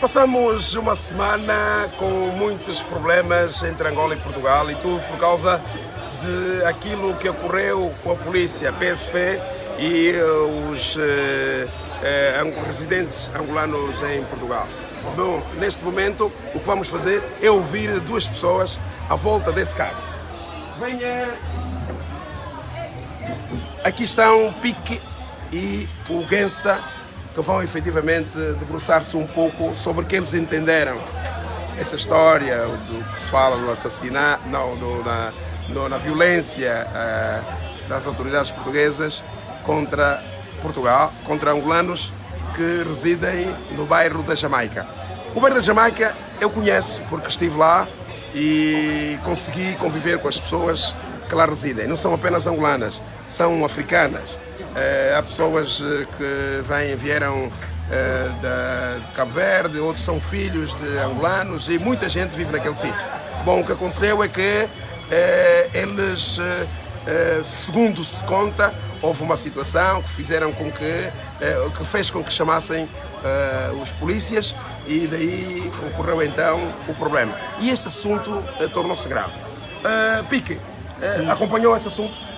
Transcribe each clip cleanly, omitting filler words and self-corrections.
Passamos uma semana com muitos problemas entre Angola e Portugal, e tudo por causa de aquilo que ocorreu com a polícia, PSP e os residentes angolanos em Portugal. Bom, neste momento o que vamos fazer é ouvir duas pessoas à volta desse caso. Venha! Aqui estão o Pique e o Gangsta, que vão efetivamente debruçar-se um pouco sobre o que eles entenderam. Essa história do que se fala no assassinato, na violência das autoridades portuguesas contra Portugal, contra angolanos que residem no bairro da Jamaica. O bairro da Jamaica eu conheço porque estive lá e consegui conviver com as pessoas que lá residem. Não são apenas angolanas, são africanas. Há pessoas que vieram de Cabo Verde, outros são filhos de angolanos e muita gente vive naquele sítio. Bom, o que aconteceu é que eles, segundo se conta, houve uma situação que fizeram com que fez com que chamassem os polícias e daí ocorreu então o problema. E esse assunto tornou-se grave. Pique, acompanhou esse assunto?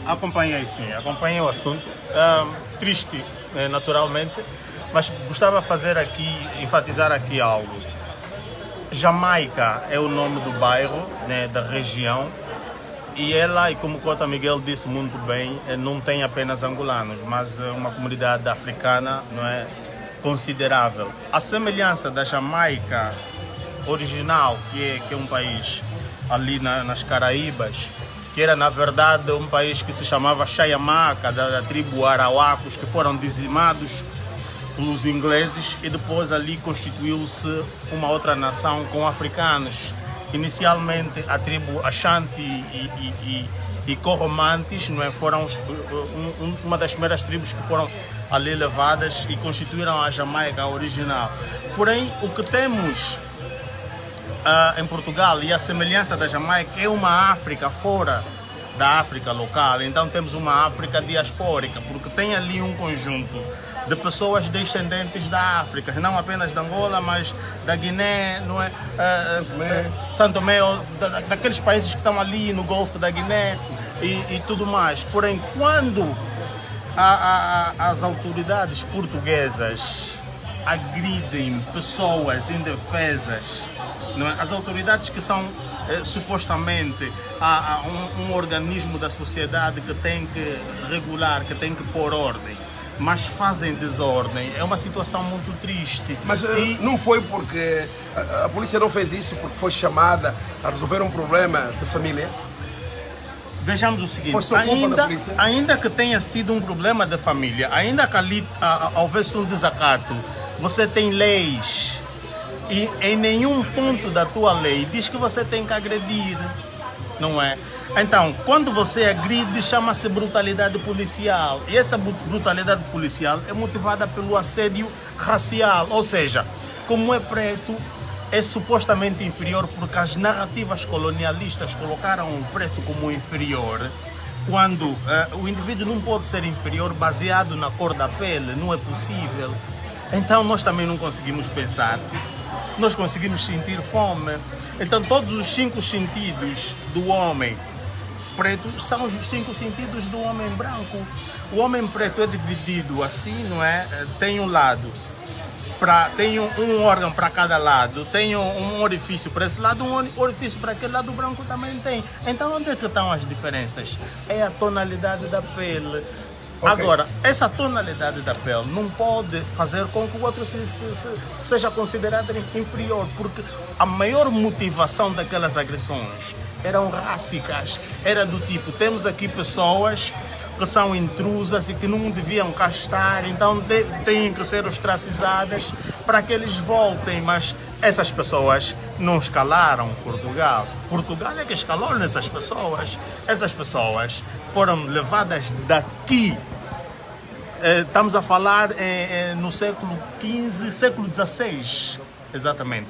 Acompanhei, sim, acompanhei o assunto. Triste, naturalmente, mas gostava de enfatizar aqui algo. Jamaica é o nome do bairro, né, da região, e ela, e como o Cota Miguel disse muito bem, não tem apenas angolanos, mas uma comunidade africana, não é, considerável. A semelhança da Jamaica original, que é um país ali nas Caraíbas, que era na verdade um país que se chamava Chayamaca, da tribo Arawacos, que foram dizimados pelos ingleses e depois ali constituiu-se uma outra nação com africanos. Inicialmente a tribo Ashanti e Corromantes, não é, foram uma das primeiras tribos que foram ali levadas e constituíram a Jamaica original. Porém, o que temos em Portugal e a semelhança da Jamaica é uma África fora da África local. Então temos uma África diaspórica, porque tem ali um conjunto de pessoas descendentes da África, não apenas da Angola, mas da Guiné, não é? São Tomé, daqueles países que estão ali no Golfo da Guiné e tudo mais. Porém, quando as autoridades portuguesas agridem pessoas indefesas, não é? As autoridades que são supostamente um organismo da sociedade que tem que regular, que tem que pôr ordem, mas fazem desordem, é uma situação muito triste. Mas não foi porque a polícia não fez isso porque foi chamada a resolver um problema de família? Vejamos o seguinte, foi só culpa da polícia? Ainda que tenha sido um problema de família, ainda que ali houvesse um desacato, você tem leis e em nenhum ponto da tua lei diz que você tem que agredir, não é? Então, quando você agride, chama-se brutalidade policial. E essa brutalidade policial é motivada pelo assédio racial. Ou seja, como é preto, é supostamente inferior porque as narrativas colonialistas colocaram o preto como inferior, quando o indivíduo não pode ser inferior baseado na cor da pele, não é possível. Então, nós também não conseguimos pensar. Nós conseguimos sentir fome. Então, todos os 5 sentidos do homem preto são os 5 sentidos do homem branco. O homem preto é dividido assim, não é? Tem um lado, tem um órgão para cada lado, tem um orifício para esse lado, um orifício para aquele lado, o branco também tem. Então, onde é que estão as diferenças? É a tonalidade da pele. Okay. Agora, essa tonalidade da pele não pode fazer com que o outro seja considerado inferior, porque a maior motivação daquelas agressões eram rássicas, era do tipo, temos aqui pessoas que são intrusas e que não deviam cá estar, então têm que ser ostracizadas para que eles voltem, mas essas pessoas não escalaram Portugal. Portugal é que escalou nessas pessoas. Essas pessoas foram levadas daqui. Estamos a falar no século XV, século XVI, exatamente.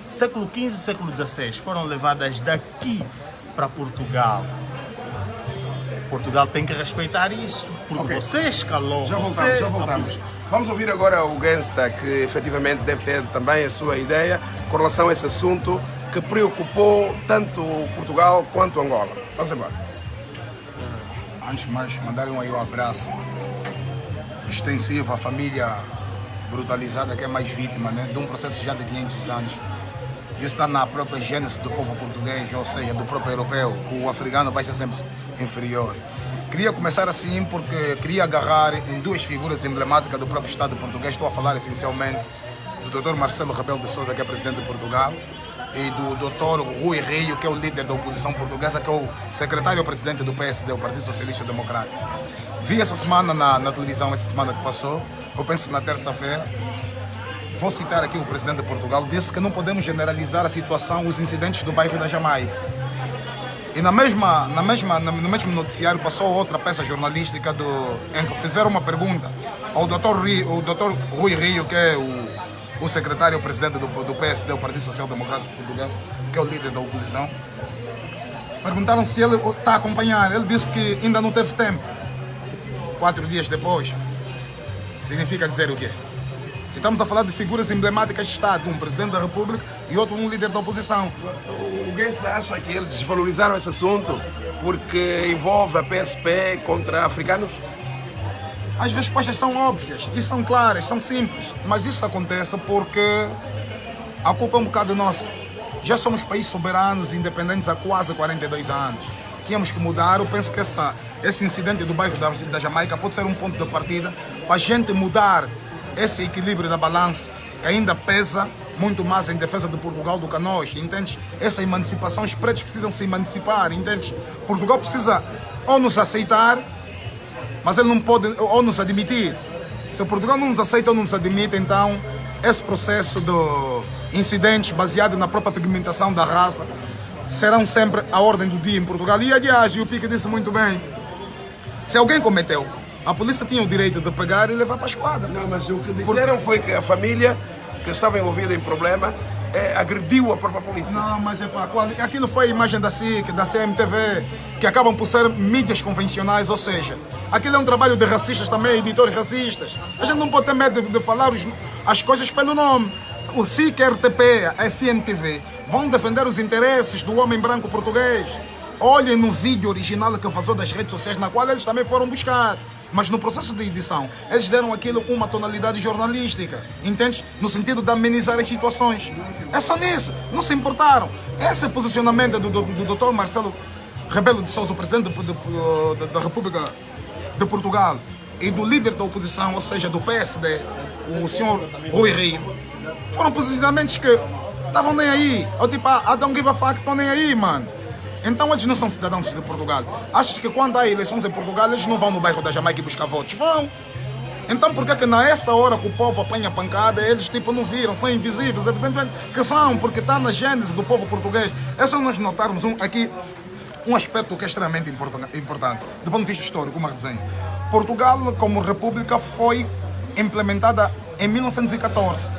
Século XV, século XVI, foram levadas daqui para Portugal. Portugal tem que respeitar isso, porque Ok. você escalou. Já voltamos, você já voltamos. Vamos ouvir agora o Gensta, que efetivamente deve ter também a sua ideia com relação a esse assunto que preocupou tanto Portugal quanto Angola. Vamos embora. Antes de mais, mandarem aí um abraço extensivo à família brutalizada que é mais vítima, né, de um processo já de 500 anos. Isso está na própria gênese do povo português, ou seja, do próprio europeu. O africano vai ser sempre inferior. Queria começar assim porque queria agarrar em duas figuras emblemáticas do próprio Estado português. Estou a falar essencialmente do Dr. Marcelo Rebelo de Sousa, que é presidente de Portugal, e do Dr. Rui Rio, que é o líder da oposição portuguesa, que é o secretário-presidente do PSD, o Partido Socialista Democrático. Vi essa semana na televisão, essa semana que passou, eu penso na terça-feira. Vou citar aqui o presidente de Portugal, disse que não podemos generalizar a situação, os incidentes do bairro da Jamaica. E no mesmo noticiário passou outra peça jornalística em que fizeram uma pergunta ao Dr. Rui Rio, que é o secretário-presidente do PSD, o Partido Social Democrático de Portugal, que é o líder da oposição. Perguntaram se ele está a acompanhar. Ele disse que ainda não teve tempo. 4 dias depois. Significa dizer o quê? Estamos a falar de figuras emblemáticas de Estado, um presidente da República e outro um líder da oposição. O Gensta acha que eles desvalorizaram esse assunto porque envolve a PSP contra africanos? As respostas são óbvias e são claras, são simples. Mas isso acontece porque a culpa é um bocado nossa. Já somos países soberanos e independentes há quase 42 anos. Tínhamos que mudar. Eu penso que esse incidente do bairro da Jamaica pode ser um ponto de partida para a gente mudar esse equilíbrio da balança, que ainda pesa muito mais em defesa de Portugal do que a nós, entende? Essa emancipação, os pretos precisam se emancipar, entende? Portugal precisa ou nos aceitar, mas ele não pode ou nos admitir. Se Portugal não nos aceita ou não nos admite, então esse processo de incidentes baseados na própria pigmentação da raça serão sempre a ordem do dia em Portugal. E aliás, o Pique disse muito bem, se alguém cometeu, a polícia tinha o direito de pegar e levar para a esquadra. Não, mas o que disseram foi que a família que estava envolvida em problema agrediu a própria polícia. Não, mas aquilo foi a imagem da SIC, da CMTV, que acabam por ser mídias convencionais, ou seja, aquilo é um trabalho de racistas também, editores racistas. A gente não pode ter medo de falar as coisas pelo nome. O SIC, a RTP, a CMTV vão defender os interesses do homem branco português. Olhem no vídeo original que vazou das redes sociais, na qual eles também foram buscar. Mas no processo de edição, eles deram aquilo uma tonalidade jornalística, entende? No sentido de amenizar as situações. É só nisso, não se importaram. Esse posicionamento do Dr. Marcelo Rebelo de Sousa, o presidente da República de Portugal, e do líder da oposição, ou seja, do PSD, o senhor Rui Rio, foram posicionamentos que estavam nem aí. Ou tipo, I don't give a fuck, estão nem aí, mano. Então eles não são cidadãos de Portugal. Achas que quando há eleições em Portugal, eles não vão no bairro da Jamaica e buscar votos? Vão. Então por que nessa hora que o povo apanha pancada, eles tipo não viram, são invisíveis? Evidentemente que são, porque está na gênese do povo português. É só nós notarmos aqui um aspecto que é extremamente importante, do ponto de vista histórico, uma resenha. Portugal, como república, foi implementada em 1914.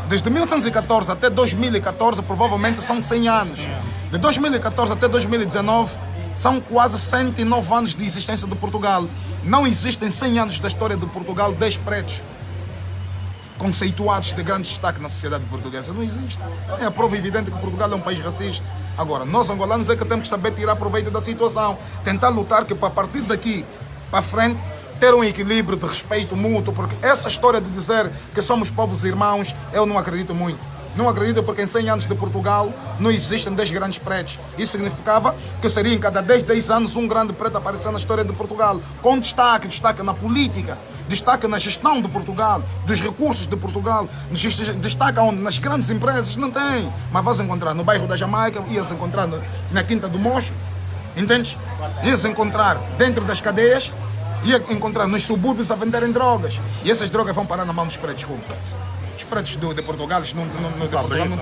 Desde 1914 até 2014, provavelmente são 100 anos. De 2014 até 2019, são quase 109 anos de existência de Portugal. Não existem 100 anos da história de Portugal 10 pretos conceituados de grande destaque na sociedade portuguesa. Não existe. É a prova evidente que Portugal é um país racista. Agora, nós angolanos é que temos que saber tirar proveito da situação. Tentar lutar que para partir daqui para frente, ter um equilíbrio de respeito mútuo, porque essa história de dizer que somos povos irmãos, eu não acredito muito. Não acredito porque em 100 anos de Portugal não existem 10 grandes pretos. Isso significava que seria em cada 10 anos um grande preto aparecer na história de Portugal. Com destaque na política, destaque na gestão de Portugal, dos recursos de Portugal, destaque onde? Nas grandes empresas, não tem. Mas vais encontrar no bairro da Jamaica, ias encontrar na Quinta do Mocho, entendes? Ias encontrar dentro das cadeias, ia encontrar nos subúrbios a venderem drogas. E essas drogas vão parar na mão dos pretos. Como? Os pretos de Portugal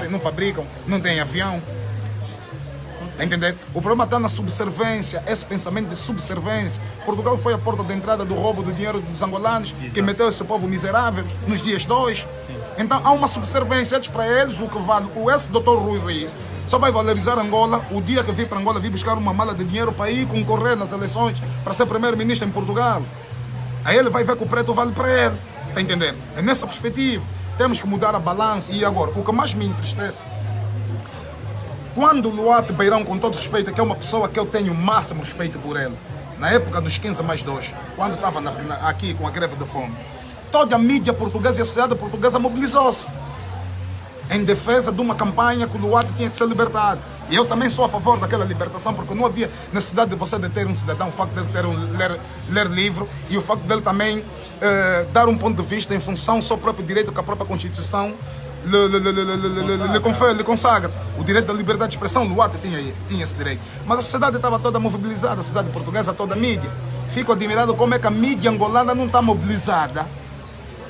não fabricam, não têm avião. Está a entender? O problema está na subservência, esse pensamento de subservência. Portugal foi a porta de entrada do roubo do dinheiro dos angolanos, que meteu esse povo miserável nos dias 2. Então há uma subservência para eles, o que vale. Esse Dr. Rui Rio Só vai valorizar Angola o dia que vir para Angola, vir buscar uma mala de dinheiro para ir concorrer nas eleições, para ser primeiro-ministro em Portugal. Aí ele vai ver que o preto vale para ele. Está entendendo? É nessa perspectiva. Temos que mudar a balança. E agora, o que mais me entristece, quando o Luate Beirão, com todo respeito, que é uma pessoa que eu tenho o máximo respeito por ele, na época dos 15+2, quando estava aqui com a greve de fome, toda a mídia portuguesa e a sociedade portuguesa mobilizou-se em defesa de uma campanha que o Luate tinha que ser libertado. E eu também sou a favor daquela libertação, porque não havia necessidade de você deter um cidadão, o facto de ele ter ler livro e o facto dele também dar um ponto de vista em função do seu próprio direito que a própria Constituição lhe consagra. O direito da liberdade de expressão, o Luate tinha esse direito. Mas a sociedade estava toda mobilizada, a sociedade portuguesa, toda a mídia. Fico admirado como é que a mídia angolana não está mobilizada.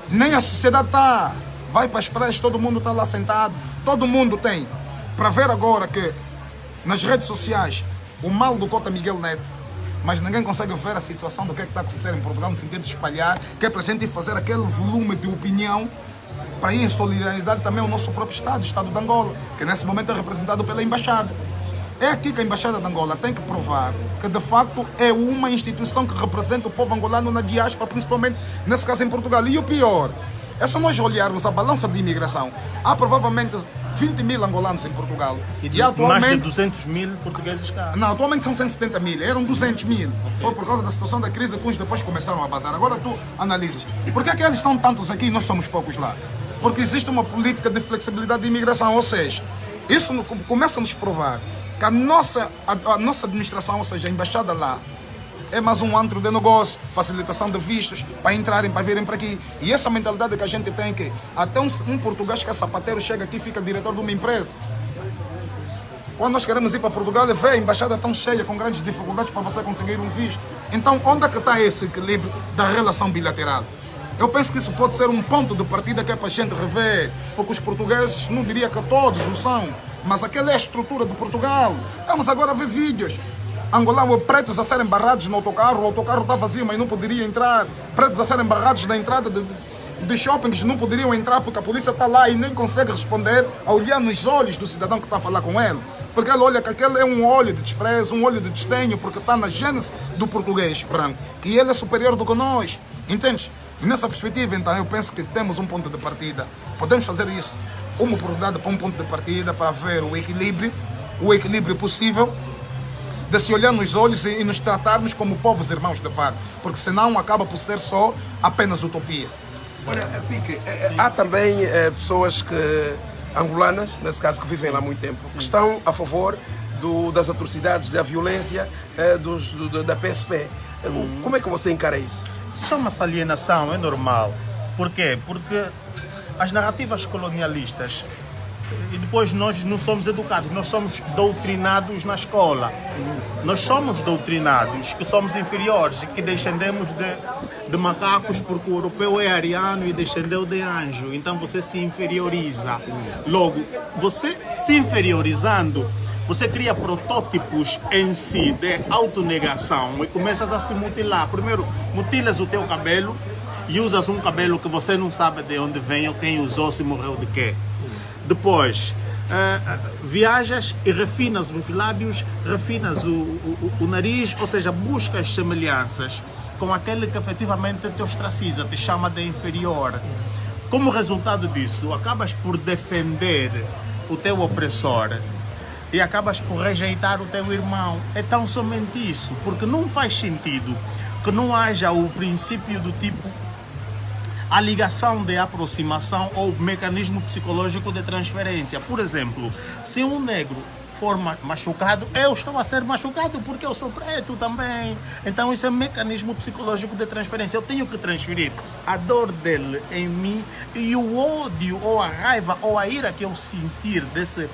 Nem a sociedade está. Vai para as praias, todo mundo está lá sentado. Todo mundo tem. Para ver agora que nas redes sociais o mal do Cota Miguel Neto, mas ninguém consegue ver a situação do que é que está a acontecer em Portugal no sentido de espalhar, que é para a gente ir fazer aquele volume de opinião para ir em solidariedade também ao nosso próprio Estado, o Estado de Angola, que nesse momento é representado pela Embaixada. É aqui que a Embaixada de Angola tem que provar que de facto é uma instituição que representa o povo angolano na diáspora, principalmente nesse caso em Portugal. E o pior é só nós olharmos a balança de imigração. Há provavelmente 20 mil angolanos em Portugal. E atualmente mais de 200 mil portugueses cá. Não, atualmente são 170 mil, eram 200 mil. Okay. Foi por causa da situação da crise que uns depois começaram a bazar. Agora tu analisas. Por que é que eles são tantos aqui e nós somos poucos lá? Porque existe uma política de flexibilidade de imigração, ou seja, isso começa a nos provar que a nossa administração, ou seja, a embaixada lá, é mais um antro de negócio, facilitação de vistos, para entrarem, para virem para aqui. E essa mentalidade que a gente tem que até um português que é sapateiro chega aqui e fica diretor de uma empresa. Quando nós queremos ir para Portugal, vê a embaixada tão cheia, com grandes dificuldades para você conseguir um visto. Então, onde é que está esse equilíbrio da relação bilateral? Eu penso que isso pode ser um ponto de partida que é para a gente rever, porque os portugueses, não diria que todos o são, mas aquela é a estrutura de Portugal. Estamos agora a ver vídeos. Angolano, pretos a serem barrados no autocarro, o autocarro está vazio, mas não poderia entrar. Pretos a serem barrados na entrada de shoppings, não poderiam entrar porque a polícia está lá e nem consegue responder a olhar nos olhos do cidadão que está a falar com ele. Porque ele olha que aquele é um olho de desprezo, um olho de desdenho, porque está na gênese do português branco, que ele é superior do que nós. Entende? E nessa perspectiva, então, eu penso que temos um ponto de partida. Podemos fazer isso, uma oportunidade para um ponto de partida, para ver o equilíbrio possível, de se olhar nos olhos e nos tratarmos como povos irmãos de fato, porque senão acaba por ser só apenas utopia. Olha, Pique, há também pessoas angolanas, nesse caso, que vivem lá há muito tempo, que estão a favor das atrocidades, da violência da PSP. Como é que você encara isso? Chama-se alienação, é normal. Por quê? Porque as narrativas colonialistas, e depois nós não somos educados, nós somos doutrinados na escola. Nós somos doutrinados que somos inferiores e que descendemos de macacos, porque o europeu é ariano e descendeu de anjo. Então você se inferioriza. Logo, você se inferiorizando, você cria protótipos em si de autonegação e começas a se mutilar. Primeiro, mutilas o teu cabelo e usas um cabelo que você não sabe de onde vem ou quem usou, se morreu de quê. Depois, viajas e refinas os lábios, refinas o nariz, ou seja, buscas semelhanças com aquele que efetivamente te ostraciza, te chama de inferior. Como resultado disso, acabas por defender o teu opressor e acabas por rejeitar o teu irmão. É tão somente isso, porque não faz sentido que não haja o princípio do tipo a ligação de aproximação ou mecanismo psicológico de transferência. Por exemplo, se um negro for machucado, eu estou a ser machucado porque eu sou preto também. Então isso é um mecanismo psicológico de transferência. Eu tenho que transferir a dor dele em mim e o ódio ou a raiva ou a ira que eu sentir desse,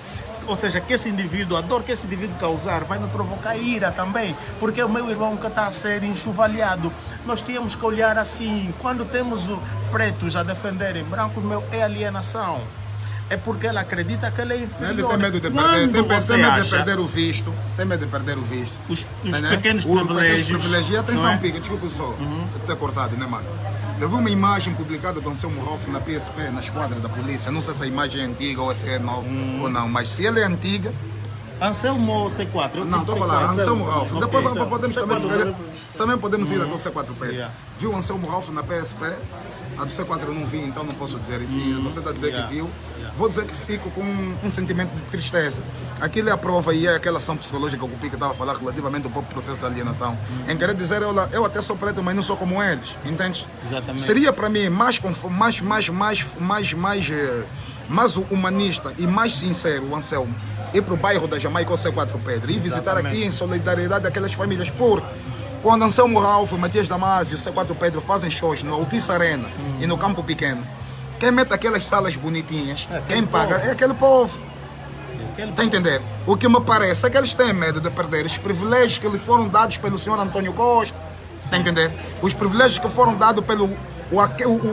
ou seja, que esse indivíduo, a dor que esse indivíduo causar vai me provocar ira também, porque é o meu irmão que está a ser enxovalhado. Nós tínhamos que olhar assim, quando temos pretos a defenderem brancos, é alienação. É porque ele acredita que ele é inferior. Ele tem medo de perder, tem medo de perder o visto. Tem medo de perder o visto. Os pequenos privilégios. Atenção, Pique, desculpa só ter cortado, né, mano? Eu vi uma imagem publicada do Anselmo Ralph na PSP, na esquadra da polícia. Não sei se a imagem é antiga ou se é nova ou não, mas se ela é antiga... Anselmo ou C4? Não, estou a falar, Anselmo Ralph. Okay, Depois então, podemos também podemos ir até o C4P. Yeah. Viu o Anselmo Ralph na PSP? A do C4 eu não vi, então não posso dizer isso. Você está a dizer que viu. Vou dizer que fico com um sentimento de tristeza. Aquilo é a prova e é aquela ação psicológica que o Pique estava a falar relativamente ao próprio processo da alienação. Em querer dizer, eu até sou preto, mas não sou como eles, entende? Exatamente. Seria para mim mais humanista e mais sincero o Anselmo ir para o bairro da Jamaica ou C4 Pedra e visitar aqui em solidariedade aquelas famílias, porque quando Anselmo Ralph, Matias Damasio e C4 Pedro fazem shows no Altice Arena e no Campo Pequeno, quem mete aquelas salas bonitinhas, quem paga é aquele povo. Está a entender? O que me parece é que eles têm medo de perder os privilégios que lhes foram dados pelo senhor António Costa. Está a entender? Os privilégios que foram dados pelo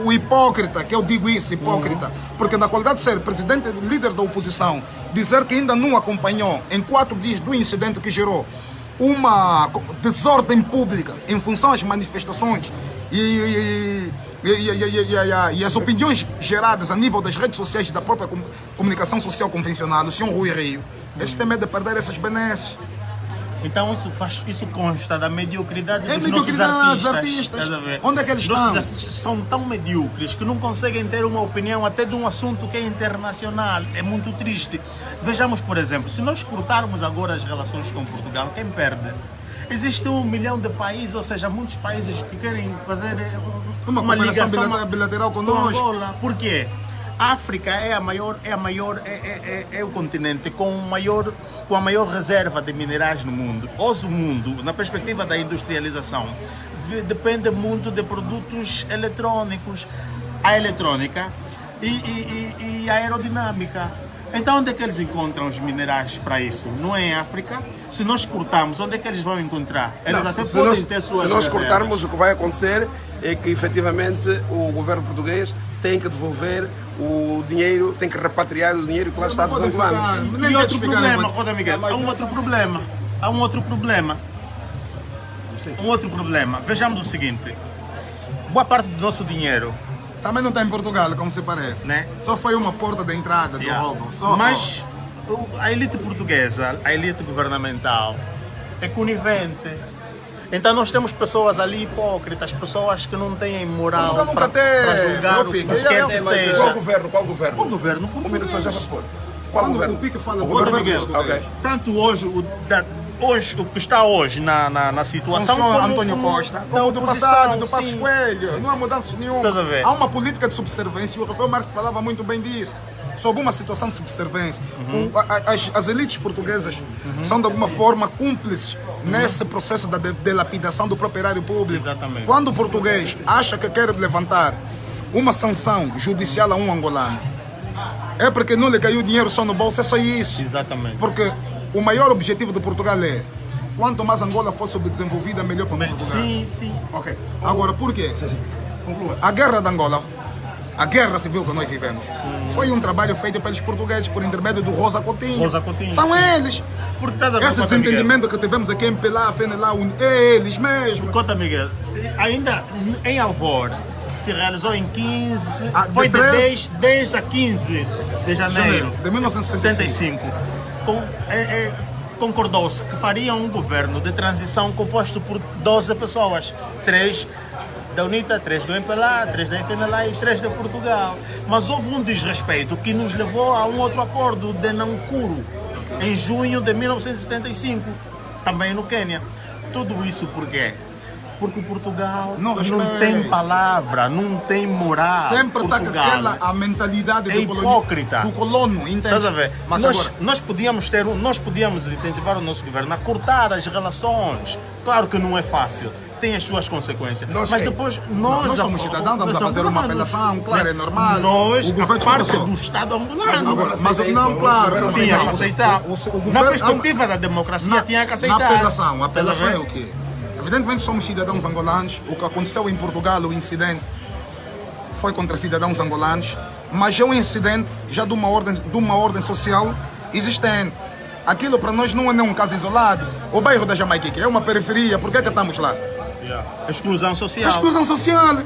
o hipócrita, que eu digo isso, hipócrita, porque na qualidade de ser presidente, líder da oposição, dizer que ainda não acompanhou em 4 dias do incidente que gerou uma desordem pública em função às manifestações e as opiniões geradas a nível das redes sociais e da própria comunicação social convencional, o senhor Rui Rio, eles têm medo de perder essas benesses. Então isso consta da mediocridade dos nossos artistas. Estás a ver? Onde é que eles estão? Os artistas são tão medíocres que não conseguem ter uma opinião até de um assunto que é internacional. É muito triste. Vejamos, por exemplo, se nós cortarmos agora as relações com Portugal, quem perde? Existe 1 milhão de países, ou seja, muitos países que querem fazer uma ligação bilateral com Angola. Por quê? A África é o continente com a maior reserva de minerais no mundo. Hoje o mundo, na perspectiva da industrialização, depende muito de produtos eletrônicos, a eletrônica e a aerodinâmica. Então onde é que eles encontram os minerais para isso? Não é em África? Se nós cortarmos, onde é que eles vão encontrar? Eles até podem ter suas Se nós reservas. cortarmos, o que vai acontecer é que efetivamente o governo português tem que devolver o dinheiro, tem que repatriar o dinheiro que lá está dos angolanos. E outro problema, Roda Miguel, há um outro problema. Um outro problema. Vejamos o seguinte: boa parte do nosso dinheiro também não está em Portugal, como se parece. Né? Só foi uma porta de entrada do roubo. Mas a elite portuguesa, a elite governamental, é conivente. Então nós temos pessoas ali hipócritas, pessoas que não têm moral para julgar o que quer que seja. Qual governo? O governo português. Um minuto só já para pôr. Qual governo? O Pique fala Roda Miguel, Ok. tanto hoje o que está hoje na situação como como António Costa, da como do oposição, passado, do Passos sim. Coelho, não há mudança nenhuma. Estás a ver? Há uma política de subservência e o Rafael Marques falava muito bem disso. Sob uma situação de subservência, as elites portuguesas são de alguma forma cúmplices nesse processo da dilapidação do próprio erário público. Exatamente. Quando o português acha que quer levantar uma sanção judicial a um angolano, é porque não lhe caiu dinheiro só no bolso, é só isso. Exatamente. Porque o maior objetivo de Portugal é: quanto mais Angola for subdesenvolvida, melhor para Portugal. Sim. Ok. Agora, por quê? Conclua. A guerra de Angola, a guerra civil que nós vivemos, foi um trabalho feito pelos portugueses por intermédio do Rosa Coutinho. Rosa Coutinho, São sim. eles. Porque estás a ver, Esse Cota Miguel? desentendimento que tivemos aqui em Pelá, Fenelá, é eles mesmo. Cota Miguel, ainda em Alvor, se realizou em 15, foi de 10 a 15 de janeiro De 1965. Concordou-se que faria um governo de transição composto por 12 pessoas, 3 da UNITA, 3 do MPLA, 3 da FNLA e 3 de Portugal. Mas houve um desrespeito que nos levou a um outro acordo de Nankuru, em junho de 1975, também no Quênia. Tudo isso por quê? Porque Portugal não tem palavra, não tem moral. Sempre está com aquela a mentalidade do colono, entende? Estás a ver? Mas nós podíamos incentivar o nosso governo a cortar as relações. Claro que não é fácil, tem as suas consequências. Mas depois nós somos cidadãos, estamos a fazer uma apelação, claro, é normal. Nós, o governo a parte do Estado angolano. Mas não, claro, tinha que aceitar. Na perspectiva da democracia, tinha que aceitar. A apelação é o quê? Evidentemente somos cidadãos angolanos, o que aconteceu em Portugal, o incidente, foi contra cidadãos angolanos, mas é um incidente já de uma ordem social existente. Aquilo para nós não é um caso isolado. O bairro da Jamaica é uma periferia, por que estamos lá? Exclusão social. Exclusão social.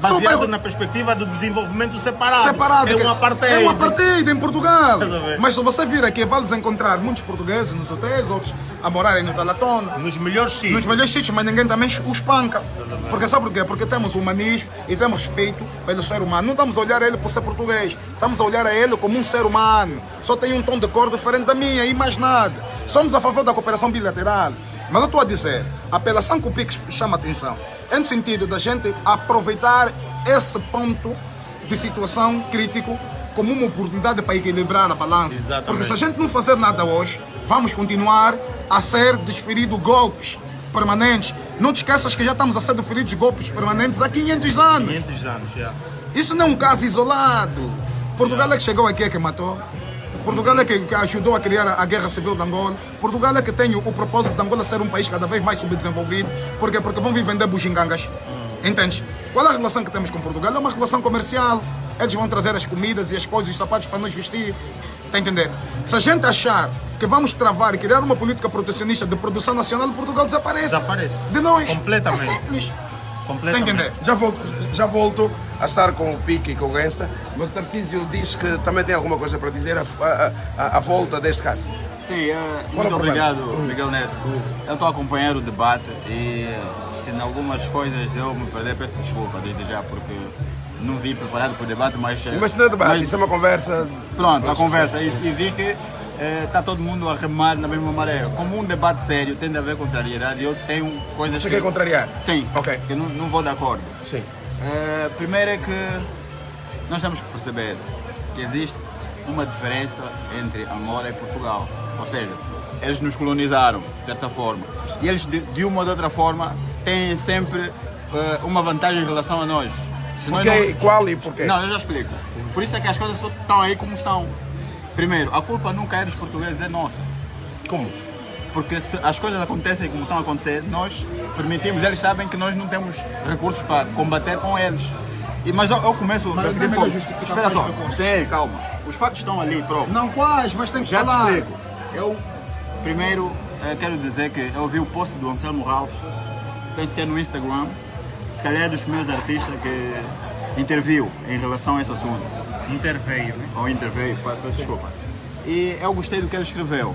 Baseado na perspectiva do desenvolvimento separado. É um apartheid. É um apartheid em Portugal. Estás a ver? Mas se você vir aqui, vai-lhes encontrar muitos portugueses nos hotéis, outros a morarem no Talatona. Nos melhores sítios. Nos melhores sítios, mas ninguém também os panca. Porque sabe por quê? Porque temos humanismo e temos respeito pelo ser humano. Não estamos a olhar a ele por ser português. Estamos a olhar a ele como um ser humano. Só tem um tom de cor diferente da minha e mais nada. Somos a favor da cooperação bilateral. Mas eu estou a dizer, a apelação que o PIX chama a atenção é no sentido da gente aproveitar esse ponto de situação crítico como uma oportunidade para equilibrar a balança. Exatamente. Porque se a gente não fazer nada hoje, vamos continuar a ser desferidos golpes permanentes. Não te esqueças que já estamos a ser desferidos golpes permanentes há 500 anos. 500 anos, já. Isso não é um caso isolado. Portugal é que chegou aqui, é que matou. Portugal é que ajudou a criar a guerra civil de Angola. Portugal é que tem o propósito de Angola ser um país cada vez mais subdesenvolvido. Por quê? Porque vão vir vender bugigangas. Entende? Qual é a relação que temos com Portugal? É uma relação comercial. Eles vão trazer as comidas e as coisas, os sapatos para nos vestir. Está a entender? Se a gente achar que vamos travar e criar uma política protecionista de produção nacional, Portugal desaparece. Desaparece. De nós. Completamente. É simples. Completamente. Está a entender? Já volto a estar com o Pique e com o Gensta, mas o Tarcísio diz que também tem alguma coisa para dizer à volta deste caso. Sim, muito obrigado, Miguel Neto. Eu estou a acompanhar o debate e se em algumas coisas eu me perder, peço desculpa desde já, porque não vim preparado para o debate, mas não é debate, isso é uma conversa. Pronto, a conversa. E vi que está todo mundo a remar na mesma maré. Como um debate sério tem de haver contrariedade, eu tenho coisas Você quer contrariar? Sim, Ok. que não vou de acordo. Sim. Primeiro é que nós temos que perceber que existe uma diferença entre Angola e Portugal. Ou seja, eles nos colonizaram, de certa forma. E eles, de uma ou de outra forma, têm sempre uma vantagem em relação a nós. Se nós Okay, qual e porquê? Não, eu já explico. Por isso é que as coisas só estão aí como estão. Primeiro, a culpa nunca é dos portugueses, é nossa. Como? Porque se as coisas acontecem como estão a acontecer, nós permitimos, eles sabem que nós não temos recursos para combater com eles. Mas eu começo da seguinte forma. Espera só, sim, calma. Os factos estão ali, pronto. Não quais, mas tem que Já falar. te explico. Eu, primeiro, quero dizer que eu vi o post do Anselmo Ralph, penso que é no Instagram, se calhar é dos primeiros artistas que interviu em relação a esse assunto. Interveio, né? Ou interveio, peço desculpa. E eu gostei do que ele escreveu.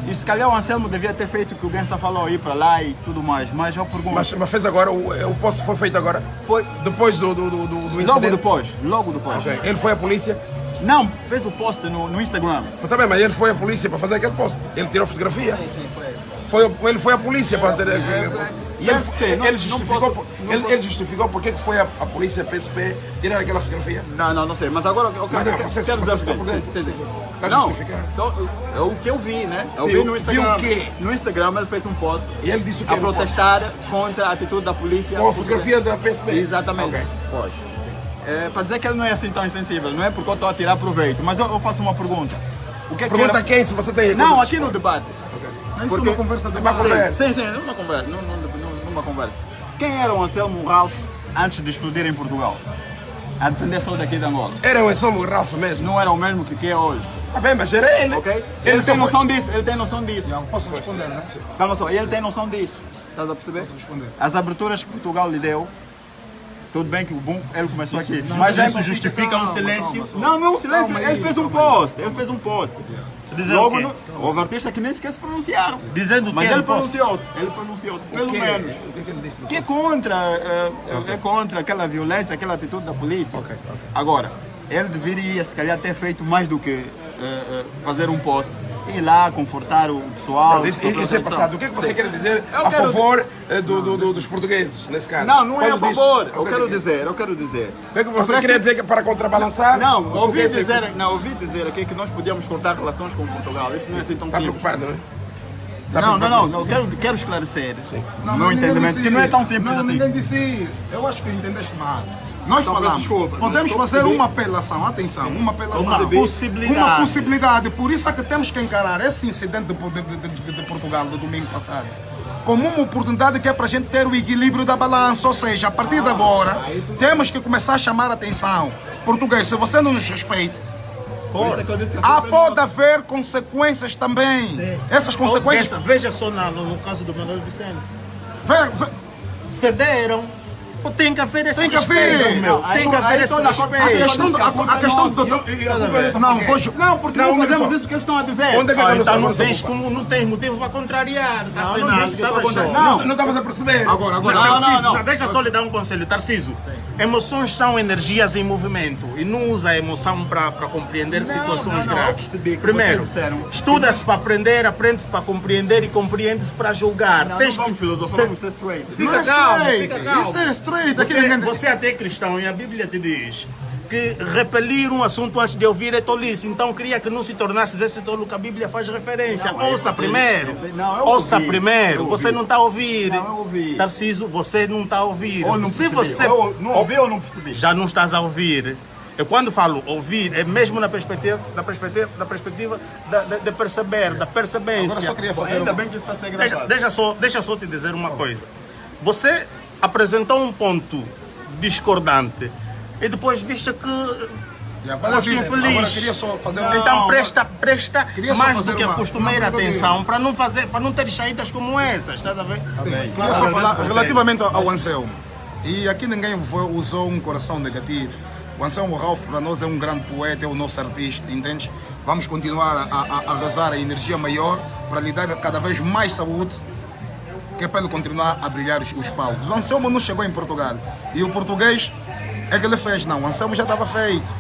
E se calhar o Anselmo devia ter feito o que o Gensta falou, ir para lá e tudo mais, mas eu pergunto... Mas fez agora, o post foi feito agora? Foi Depois do incidente? Logo depois. Ok. Ele foi à polícia? Não, fez o post no Instagram. Mas também, mas ele foi à polícia para fazer aquele post. Ele tirou fotografia? Sim, foi. Ele foi à polícia para ter... E Ele justificou porque que foi a polícia PSP tirar aquela fotografia? Não sei, mas agora eu quero dizer o seguinte. Está Não, justificado. então, é o que eu vi, né? Eu Sim, vi no Instagram. viu o quê? No Instagram ele fez um post E ele disse o quê a no post? protestar contra a atitude da polícia. Com a fotografia da PSP? Exatamente. Ok. Pois. Para dizer que ele não é assim tão insensível, não é porque eu estou a tirar proveito, mas eu faço uma pergunta. O que é que Pergunta era... a quem, se você tem... Não, aqui no debate. Isso é uma conversa de Uma conversa. Sim, numa conversa. Numa conversa. Quem era o Anselmo Ralph antes de explodir em Portugal? A depender só daqui de Angola. Era o Anselmo Ralph mesmo. Não era o mesmo que é hoje. Ah bem, mas era ele. Ok? Ele tem noção disso, ele tem noção disso. Não, posso responder, né? Calma só, ele tem noção disso. Estás a perceber? responder. As aberturas que Portugal lhe deu, tudo bem que o boom, ele começou aqui. Mas já isso justifica um silêncio. Não é um silêncio, Calma ele aí, fez um calma post. Ele fez um post. Dizendo Logo, o quê? houve artistas que nem sequer se pronunciaram. Dizendo o Mas quê ele no post? pronunciou-se, pelo menos. O que ele disse? Que é contra aquela violência, aquela atitude da polícia. Ok. Agora, ele deveria se calhar ter feito mais do que fazer um post. Ir lá, confortar o pessoal. Isso é passado. O que é que você quer dizer Eu a quero favor dos portugueses, nesse caso? Não é a Quando diz- favor. o Eu quero dizer. O que é que você queria dizer que é para contrabalançar? Não, Porque ouvi dizer aqui que nós podíamos cortar relações com Portugal. Isso não é assim tão Está simples. preocupado, não é? Não, quero esclarecer. Não, Meu ninguém entendimento, disse que não é tão isso. simples Não, assim. ninguém disse isso. Eu acho que entendeste mal. Nós Então, falamos, peço desculpa, podemos mas eu fazer percebi. uma apelação, atenção, uma apelação. Uma possibilidade. Uma possibilidade. Por isso é que temos que encarar esse incidente de Portugal do domingo passado como uma oportunidade que é para a gente ter o equilíbrio da balança. Ou seja, a partir de agora, temos que começar a chamar a atenção. Português, se você não nos respeita, pode haver consequências também. Essas consequências... Veja só no caso do Manuel Vicente. Vê- Cederam Pô, tem que haver esse Tem que respeito, haver. meu. Tem que haver esse A questão respeito. a questão do... Não, porque não fazemos isso que eles estão a dizer. Onde é que Ah, a então não solução? tens, não tens motivo para contrariar. Tá, não Fernando? disse que eu Tava tô show. contrariando. Não estavas a perceber. Agora. Tarcísio, deixa só lhe dar um conselho, Tarcísio. Emoções são energias em movimento e não usa a emoção para compreender situações eu graves. percebi que Primeiro, vocês disseram. estuda-se para aprender, aprende-se para compreender e compreende-se para julgar. Não, Tens não que vamos filosofar, ser- vamos ser straight. Fica calmo, fica calmo. Isso é straight. Aqui ninguém... Você até é cristão e a Bíblia te diz que repelir um assunto antes de ouvir é tolice. Então queria que não se tornasse esse tolo que a Bíblia faz referência. Não, Ouça primeiro. Não, eu Ouça ouvi. primeiro. Eu Você ouvi. não está a ouvir. Não, eu ouvi. Tarcísio, você não está a ouvir. Ou não Se percebi. você Ou não ouvi ou não percebi. já não estás a ouvir. Eu quando falo ouvir, é mesmo na perspectiva de perceber, da percebência. Agora só queria fazer Ainda uma... bem que isso está a ser gravado. Deixa só te dizer uma coisa. Você apresentou um ponto discordante e depois viste que Agora foste infeliz. queria só fazer uma... Então presta Queria só mais fazer do que a uma costumeira pergunta atenção para não ter saídas como essas, estás a ver? Queria só falar relativamente ao Anselmo. E aqui ninguém usou um coração negativo. O Anselmo Ralph para nós é um grande poeta, é o nosso artista, entende? Vamos continuar a rezar a energia maior para lhe dar cada vez mais saúde, que é para ele continuar a brilhar os palcos. O Anselmo não chegou em Portugal. E o português é que ele fez. Não, o Anselmo já estava feito.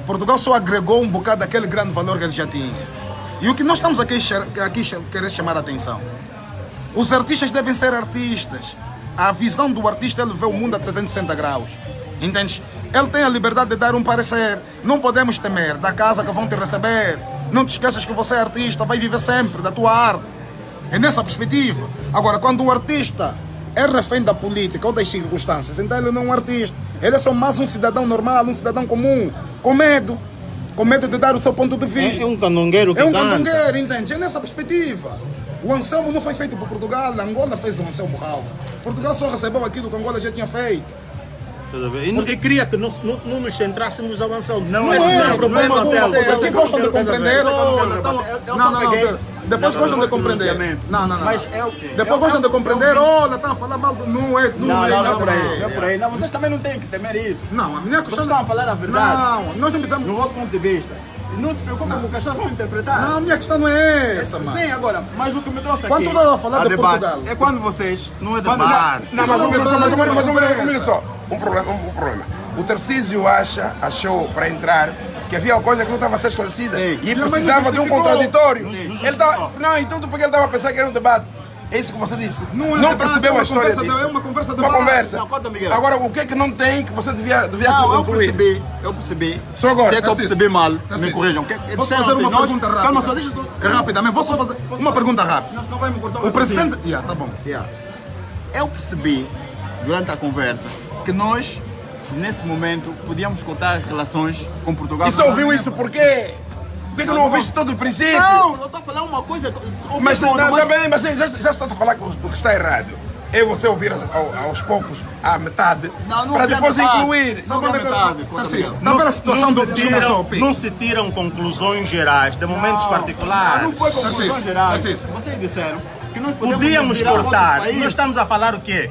Portugal só agregou um bocado daquele grande valor que ele já tinha. E o que nós estamos aqui querer chamar a atenção. Os artistas devem ser artistas. A visão do artista, ele vê o mundo a 360 graus. Entende? Ele tem a liberdade de dar um parecer. Não podemos temer da casa que vão te receber. Não te esqueças que você é artista, vai viver sempre da tua arte. É nessa perspectiva. Agora, quando o artista é refém da política ou das circunstâncias, então ele não é um artista. Ele é só mais um cidadão normal, um cidadão comum, com medo de dar o seu ponto de vista. É um canongueiro que É um canta. cantongueiro, entende? É nessa perspectiva. O Anselmo não foi feito por Portugal, Angola fez o Anselmo Ralph. Portugal só recebeu aquilo que Angola já tinha feito. Estás a ver? E queria que não nos centrássemos ao Anselmo. Não Esse é, o problema não do é, Anselmo. Vocês gostam de compreender? Não. Depois Não, gostam não de compreender. pronunciamento. Não. Mas é o quê? Depois gostam de compreender, olha, está a falar mal do... Não é Não é por aí. Não, vocês também não têm que temer isso. Não, a minha Vocês questão... estão a falar a verdade. Não, nós não precisamos... No vosso ponto de vista. E não se preocupem com o que as pessoas vão interpretar. Não, a minha questão não é essa, mano. Sim, agora, mas o que me trouxe aqui Quando tu estás a falar de debate Portugal... é quando vocês... Não é quando- debate. Não, mas um minuto só. Um problema. O Tarcísio achou para entrar que havia uma coisa que não estava a ser esclarecida. Sim. E Mas precisava de um justificou. contraditório. Sim. Ele tava, não, e tudo porque ele estava a pensar que era um debate. É isso que você disse. Não é debate, percebeu é uma a história conversa, disso. é uma conversa de Uma bar. conversa. Não, conta, Miguel. Agora, o que é que não tem que você devia Não, eu incluir? percebi. Só agora, Se é que eu Tarcísio. percebi mal, me Tarcísio. corrijam. Posso fazer uma pergunta rápida? Calma só, deixa só. Rapidamente, posso fazer uma pergunta rápida? Não, senão vai me cortar O presidente... tá bom. Eu percebi, durante a conversa, que nós, nesse momento, podíamos cortar relações com Portugal. E só ouviu isso por quê? Por que não ouviste todo o princípio? Não, eu estou a falar uma coisa. Mas também, mas já está a falar o que está errado. É você ouvir aos poucos, à metade, Não para ouvi a depois metade. incluir. Não ouvi a metade. Tarcísio, está a ver a situação do... Não se tiram conclusões gerais de momentos particulares. Não foi conclusão Tarcísio, geral. Tarcísio. Vocês disseram que nós podemos Podíamos virar outro cortar. país. Nós estamos a falar o quê?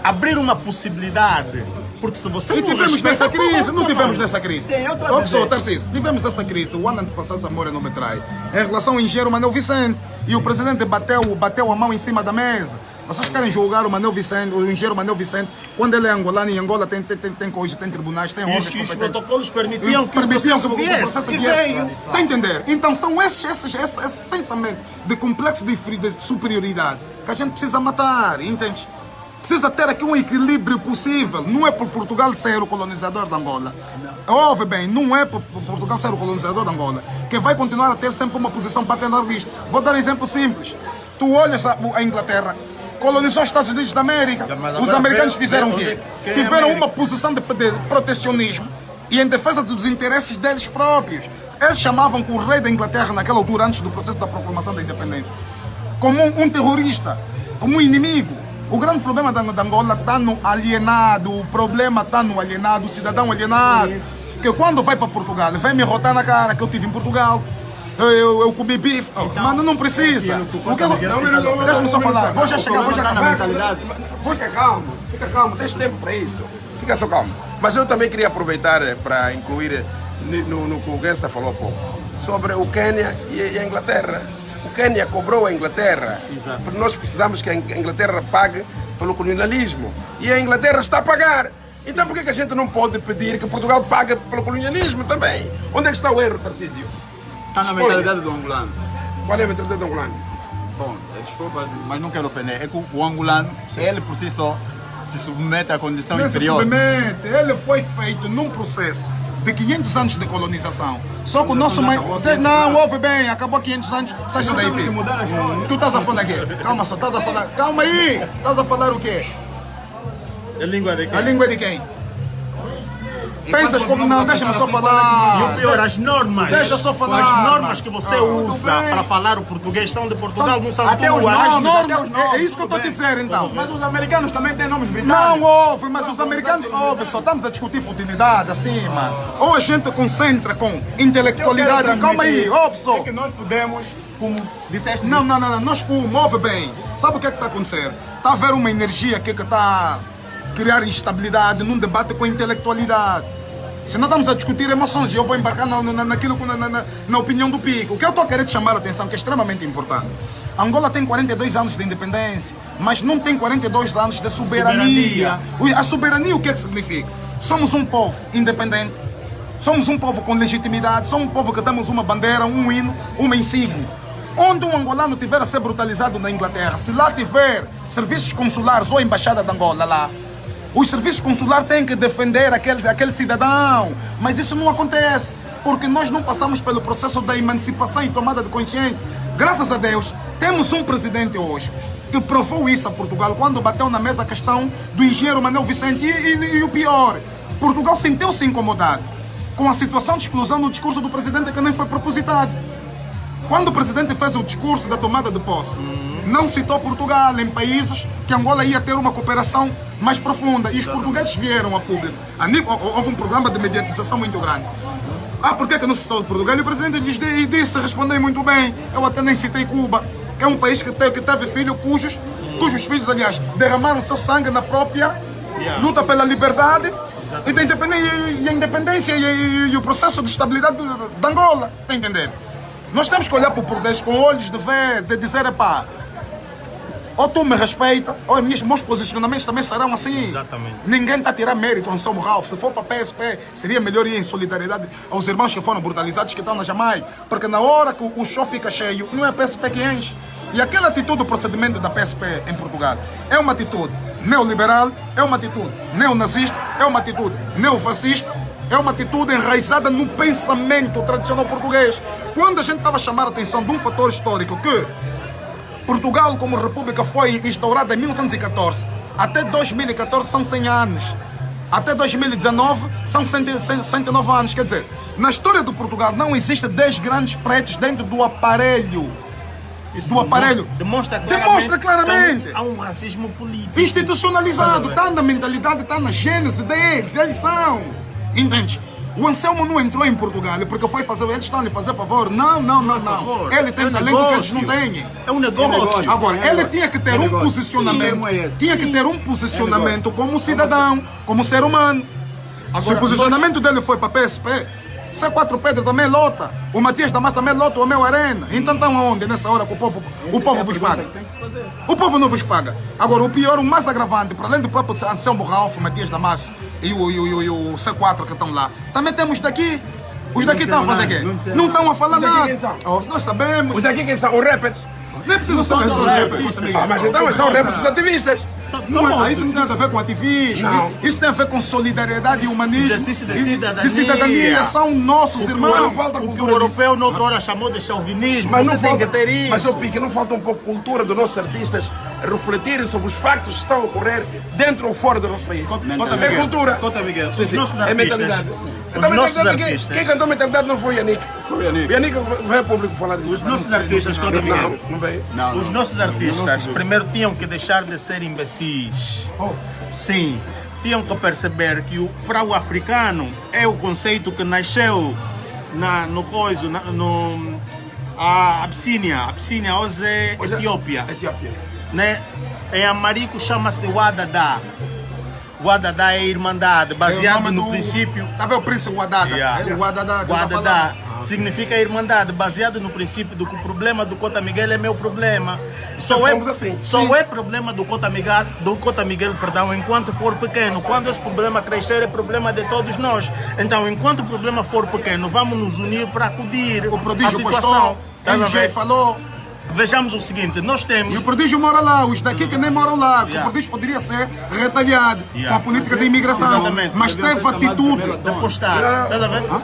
Abrir uma possibilidade. Porque se você E não tivemos respeita, nessa crise, não mano. tivemos nessa crise. Sim, eu tô a Ó, dizer. pessoal, Tarcísio, tivemos essa crise, o ano antepassado, Zamora não me trai, em relação ao engenheiro Manuel Vicente. E o presidente bateu a mão em cima da mesa. Vocês querem julgar o Manuel Vicente, o engenheiro Manuel Vicente, quando ele é angolano, e em Angola tem coisas, tem tribunais, tem E órgãos os competentes. protocolos permitiam que o Permitiam processo que o viesse. processo E viesse. veio. Está a entender? Então são esse pensamento de complexo de superioridade que a gente precisa matar, entende? Precisa ter aqui um equilíbrio possível. Não é por Portugal ser o colonizador de Angola. Ouve bem, não é por Portugal ser o colonizador de Angola que vai continuar a ter sempre uma posição paternalista. Vou dar um exemplo simples. Tu olhas a Inglaterra, colonizou os Estados Unidos da América. Mas Os agora americanos vê fizeram o onde- quê? quem é Tiveram América? uma posição de protecionismo e em defesa dos interesses deles próprios. Eles chamavam que o rei da Inglaterra, naquela altura, antes do processo da proclamação da independência, como um terrorista, como um inimigo. O grande problema da Angola está no alienado, o problema está no alienado, o cidadão alienado, que quando vai para Portugal, vai me rotar na cara que eu estive em Portugal, eu comi bife. Mano, não precisa. Deixa-me só falar. Vou já chegar na mentalidade. Fica calmo, tens tempo para isso. Fica só calmo. Mas eu também queria aproveitar para incluir no que o Gangsta falou há pouco, sobre o Quênia e a Inglaterra. O Quênia cobrou a Inglaterra, porque nós precisamos que a Inglaterra pague pelo colonialismo. E a Inglaterra está a pagar. Então por que a gente não pode pedir que Portugal pague pelo colonialismo também? Onde é que está o erro, Tarcísio? Está na mentalidade do angolano. Qual é a mentalidade do angolano? Bom, desculpa, mas não quero ofender. É que o angolano, ele por si só, se submete à condição Não se inferior. submete. Ele foi feito num processo de 500 anos de colonização. Só que o nosso... Não, ouve bem, acabou 500 anos, sai isso daí. Tu estás a falar o quê? Calma só, estás a falar... Calma aí! Estás a falar o quê? A língua de quem? A língua de quem? Pensas como... Não, deixa-me só falar. E o pior, as normas. Deixa eu só falar. As normas que você usa para falar o português são de Portugal, não são até os tuas. nomes. É isso que eu estou a te dizer, então. Mas os americanos também têm nomes britânicos. Não houve, mas os americanos... Ouve, só estamos a discutir futilidade, assim, mano. Ou a gente concentra com intelectualidade... Calma aí, ouve só. É que nós podemos, como disseste... Não, nós como, ouve bem. Sabe o que é que está a acontecer? Está a haver uma energia aqui que está a criar instabilidade num debate com a intelectualidade. Se nós estamos a discutir emoções e eu vou embarcar naquilo, na opinião do Pico, o que eu estou a querer te chamar a atenção, que é extremamente importante. Angola tem 42 anos de independência, mas não tem 42 anos de soberania. A soberania o que é que significa? Somos um povo independente, somos um povo com legitimidade, somos um povo que temos uma bandeira, um hino, uma insígnia. Onde um angolano tiver a ser brutalizado na Inglaterra, se lá tiver serviços consulares ou a embaixada de Angola lá, os serviços consulares têm que defender aquele cidadão, mas isso não acontece, porque nós não passamos pelo processo da emancipação e tomada de consciência. Graças a Deus, temos um presidente hoje que provou isso a Portugal quando bateu na mesa a questão do engenheiro Manuel Vicente e o pior, Portugal sentiu-se incomodado com a situação de exclusão no discurso do presidente que nem foi propositado. Quando o presidente fez o discurso da tomada de posse, não citou Portugal em países que Angola ia ter uma cooperação mais profunda. E os portugueses vieram a público. Houve um programa de mediatização muito grande. Por que não citou Portugal? E o presidente disse, respondeu muito bem. Eu até nem citei Cuba, que é um país que teve filhos cujos filhos, aliás, derramaram seu sangue na própria luta pela liberdade e a independência e o processo de estabilidade de Angola. Está entendendo? Nós temos que olhar para o português com olhos de ver, de dizer, ou tu me respeita, ou meus posicionamentos também serão assim. Exatamente. Ninguém está a tirar mérito a Anselmo Ralph. Se for para a PSP, seria melhor ir em solidariedade aos irmãos que foram brutalizados que estão na Jamaica. Porque na hora que o show fica cheio, não é a PSP que enche. E aquela atitude do procedimento da PSP em Portugal é uma atitude neoliberal, é uma atitude neonazista, é uma atitude neofascista. É uma atitude enraizada no pensamento tradicional português. Quando a gente estava a chamar a atenção de um fator histórico que Portugal como república foi instaurada em 1914, até 2014 são 100 anos, até 2019 são 109 anos. Quer dizer, na história de Portugal não existe 10 grandes prédios dentro do aparelho. Demonstra claramente. Há um racismo político. Institucionalizado, está na mentalidade, está na gênese deles, eles são. Entende? O Anselmo não entrou em Portugal porque foi fazer, eles estão a lhe fazer favor. Não. Ele tem talento que eles não têm. É um negócio. Agora, ele tinha que ter um posicionamento. Tinha que ter um posicionamento como cidadão, como ser humano. Se o posicionamento dele foi para PSP, C4 Pedro também lota. O Matias Damas também lota o meu Arena. Então estão aonde nessa hora que o povo vos paga? O povo não vos paga. Agora, o pior, o mais agravante, para além do próprio Anselmo Ralph, Matias Damas e o C4 que estão lá, também temos daqui. Os daqui estão a fazer o quê? Não estão a falar nada. Nós sabemos. Os daqui quem são? Os rappers? Não é preciso saber os rappers. Mas então são rappers os ativistas. Não, isso não tem nada a ver com ativismo. Isso tem a ver com solidariedade e humanismo. Exercício de cidadania. São nossos irmãos. O que o europeu noutra hora chamou de chauvinismo. Mas não tem falta, que ter isso. Mas, Pique, não falta um pouco cultura dos nossos artistas refletirem sobre os factos que estão a ocorrer dentro ou fora do nosso país. É cultura. Conta, Miguel. Sim. Nossos É mentalidade. artistas. Quem cantou mentalidade não foi o Yannick. Foi o Yannick. O Yannick veio ao público falar disso. Os nossos artistas, conta, Miguel. Não veio. Os nossos artistas primeiro tinham que deixar de ser imbecis. Sim, tinham que perceber que para o africano é o conceito que nasceu a Abissínia hoje é Etiópia. Né? Em Amarico chama-se Wadada. Wadada é Irmandade, baseado no princípio... Tá vendo o príncipe Wadada? Yeah. É o Wadada. Wadada significa Irmandade, baseado no princípio de que o problema do Cota Miguel é meu problema. Só é problema do Cota Miguel, perdão, enquanto for pequeno. Quando esse problema crescer, é problema de todos nós. Então, enquanto o problema for pequeno, vamos nos unir para acudir à situação. NG falou. Vejamos o seguinte, nós temos... E o prodígio mora lá, os daqui que nem moram lá. O prodígio poderia ser retalhado com a política de imigração. Exatamente. Mas teve atitude de postar.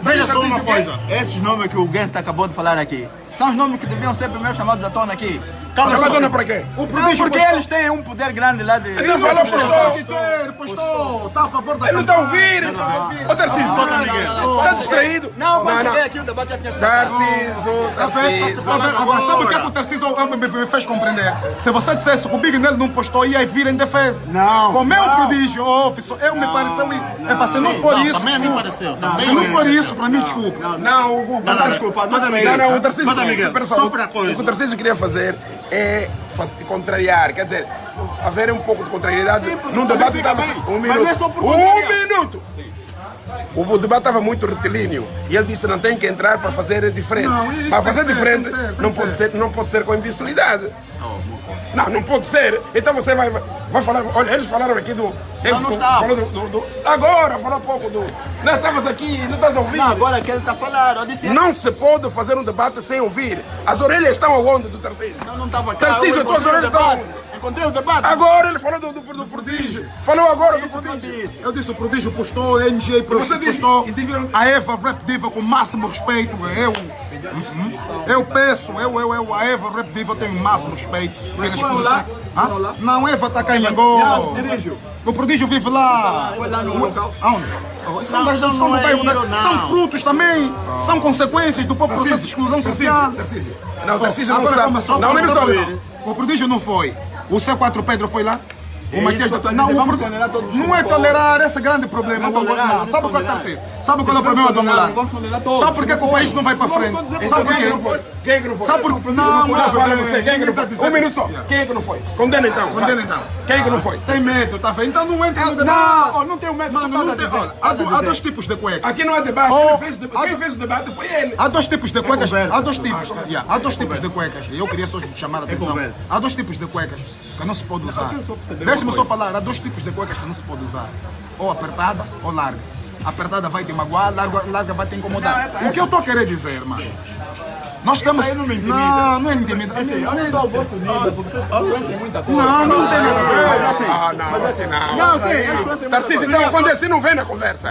Veja só uma coisa. Esses nomes que o Gangsta acabou de falar aqui, são os nomes que deviam ser primeiro chamados à tona aqui. Calma, à tona para quê? Não, porque eles têm um poder grande lá de... Ele não falou, postou. Está a favor da... Ele não está a ouvir. Ô, Tarcísio, está distraído? Não, quando cheguei aqui o debate já tinha... Tarcísio. Agora, sabe o que é que o Tarcísio me fez compreender? Se você dissesse que o Big Nele não postou, ia vir em defesa. Não. Como é o prodígio, eu me pareceu... Se não for isso, também me pareceu. Se não for isso, para mim, desculpa. Não, o Tarcísio... Não, o Tarcísio... Só para a coisa. O que o Tarcísio queria fazer é contrariar, quer dizer, haver um pouco de contrariedade. Num debate estava... Um minuto! O debate estava muito retilíneo e ele disse não tem que entrar para fazer diferente. Para fazer diferente não pode ser com imbecilidade. Não pode ser. Então você vai falar. Olha, eles falaram aqui do. Agora, falou pouco do. Nós estávamos aqui, não estás a ouvir. Não, agora que ele está falando. Não se pode fazer um debate sem ouvir. As orelhas estão aonde do Tarcísio? Não estava aqui. Tarcísio, as tuas orelhas estão. Encontrei o debate. Agora ele falou do prodígio. Falou agora do prodígio. Eu disse o prodígio postou, a NG postou. A Eva Rap Diva com o máximo respeito. Eu peço, a Eva Rap Diva tem o máximo respeito. Não, a Eva está cá em Angola. O prodígio vive lá. Foi lá no local. Aonde? São frutos também, são consequências do próprio processo de exclusão social. Não, Tarcísio não sabe. Não, nem sabe. O prodígio não foi. O C4 Pedro foi lá? O Matias não é tolerar esse grande problema. Sabe o que é Tarcísio? Sabe qual é o problema do Angola? Sabe por que o país não vai para frente? Sabe por quê? Quem é que não foi? Sabe por quê? Não, quem é que não foi? Um minuto só. Quem é que não foi? Condena então. Quem é que não foi? Tem medo, tá vendo? Então não entra no debate. Não tenho medo. Há dois tipos de cueca. Aqui não há debate. Quem fez o debate foi ele. Há dois tipos de cuecas. Há dois tipos de cuecas. Eu queria só chamar a atenção. Há dois tipos de cuecas que não se pode usar. Deixa-me só falar. Há dois tipos de cuecas que não se pode usar. Ou apertada ou larga. Apertada vai te magoar, larga vai te incomodar. O que eu estou a querer dizer, mano? Nós temos... Não é intimidade. Onde está o vosso nível? Porque vocês conhecem muita coisa. Não tem nada a ver. Mas assim não. Não, sim. Tarcísio, então quando assim não vem na conversa.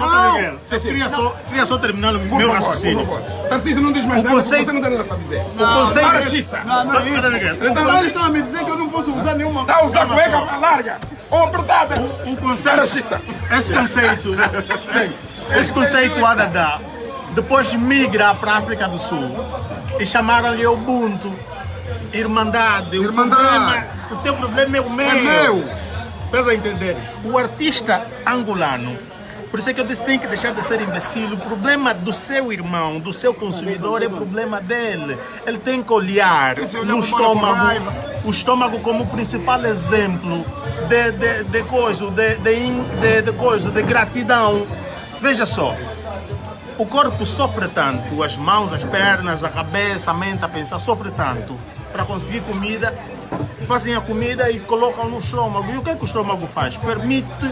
Queria só terminar o meu raciocínio. Tarcísio não diz mais nada, você não tem nada para dizer. O conceito... Para Xissa. Não é isso. Então eles estão a me dizer que eu não posso usar nenhuma... Está a usar cueca larga ou apertada. O conceito... Esse conceito Wadada depois migra para a África do Sul e chamaram-lhe Ubuntu, Irmandade. O teu problema é o meu. É meu. Estás a entender? O artista angolano, por isso é que eu disse tem que deixar de ser imbecil. O problema do seu irmão, do seu consumidor, é problema dele. Ele tem que olhar no estômago, o estômago como o principal exemplo de gratidão. Veja só. O corpo sofre tanto, as mãos, as pernas, a cabeça, a mente, a pensar, sofre tanto para conseguir comida, fazem a comida e colocam no estômago. E o que é que o estômago faz? Permite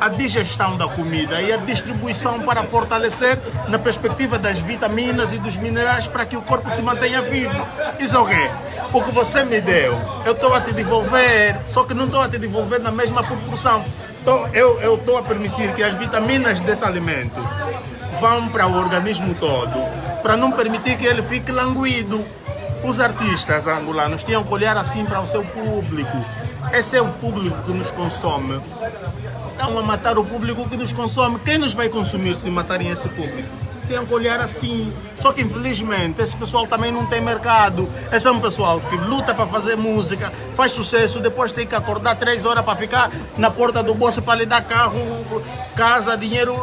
a digestão da comida e a distribuição para fortalecer na perspectiva das vitaminas e dos minerais para que o corpo se mantenha vivo. Isso é o quê? O que você me deu, eu estou a te devolver, só que não estou a te devolver na mesma proporção. Então, eu estou a permitir que as vitaminas desse alimento vão para o organismo todo, para não permitir que ele fique languido. Os artistas angolanos tinham que olhar assim para o seu público. Esse é o público que nos consome. Estão a matar o público que nos consome. Quem nos vai consumir se matarem esse público? tinham que olhar assim. Só que infelizmente esse pessoal também não tem mercado. Esse é um pessoal que luta para fazer música, faz sucesso, depois tem que acordar 3 horas para ficar na porta do bolso para lhe dar carro, casa, dinheiro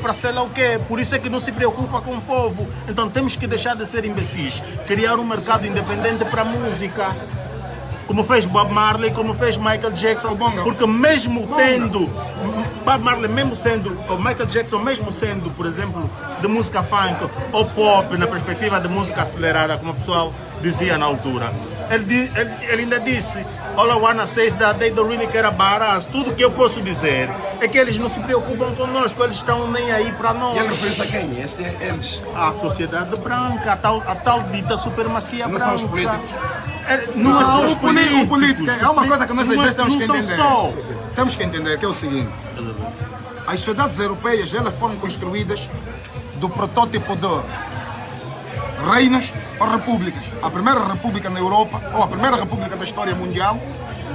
para sei lá o quê. Por isso é que não se preocupa com o povo. Então temos que deixar de ser imbecis, criar um mercado independente para a música. Como fez Bob Marley, como fez Michael Jackson, porque mesmo tendo Bob Marley, mesmo sendo, ou Michael Jackson, mesmo sendo, por exemplo, de música funk ou pop, na perspectiva de música acelerada, como o pessoal dizia na altura, ele ainda disse: all I wanna say is that they don't really care about us. Tudo que eu posso dizer é que eles não se preocupam conosco, eles estão nem aí para nós. E ele referência a quem? Eles? A sociedade branca, a tal dita supremacia branca. Não são os políticos? Não são os O político é uma coisa que nós às vezes temos que não entender. são só. Temos que entender que é o seguinte: as sociedades europeias, elas foram construídas do protótipo de reinos ou repúblicas. A primeira república na Europa, ou a primeira república da história mundial,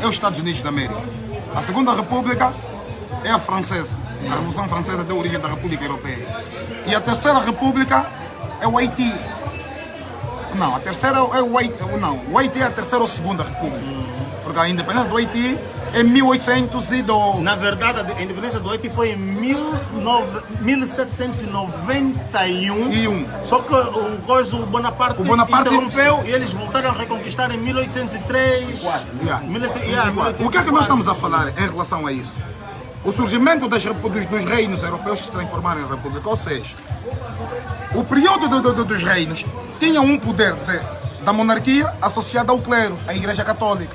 é os Estados Unidos da América. A segunda república é a francesa. A Revolução Francesa deu origem da República Europeia. E a terceira república é o Haiti. Não, a terceira é o Haiti. Não, o Haiti é a terceira ou segunda república. Porque a independência do Haiti é 1802. Na verdade, a independência do Haiti foi em 1791. Só que o Bonaparte interrompeu e eles voltaram a reconquistar em 1803. O que é que nós estamos a falar em relação a isso? O surgimento dos reinos europeus que se transformaram em república. Ou seja, o período dos reinos tinha um poder da monarquia associado ao clero, à Igreja Católica.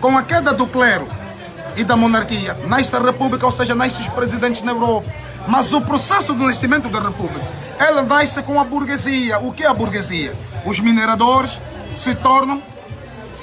Com a queda do clero e da monarquia, nasce a república, ou seja, nascem os presidentes na Europa. Mas o processo do nascimento da república, ela nasce com a burguesia. O que é a burguesia? Os mineradores se tornam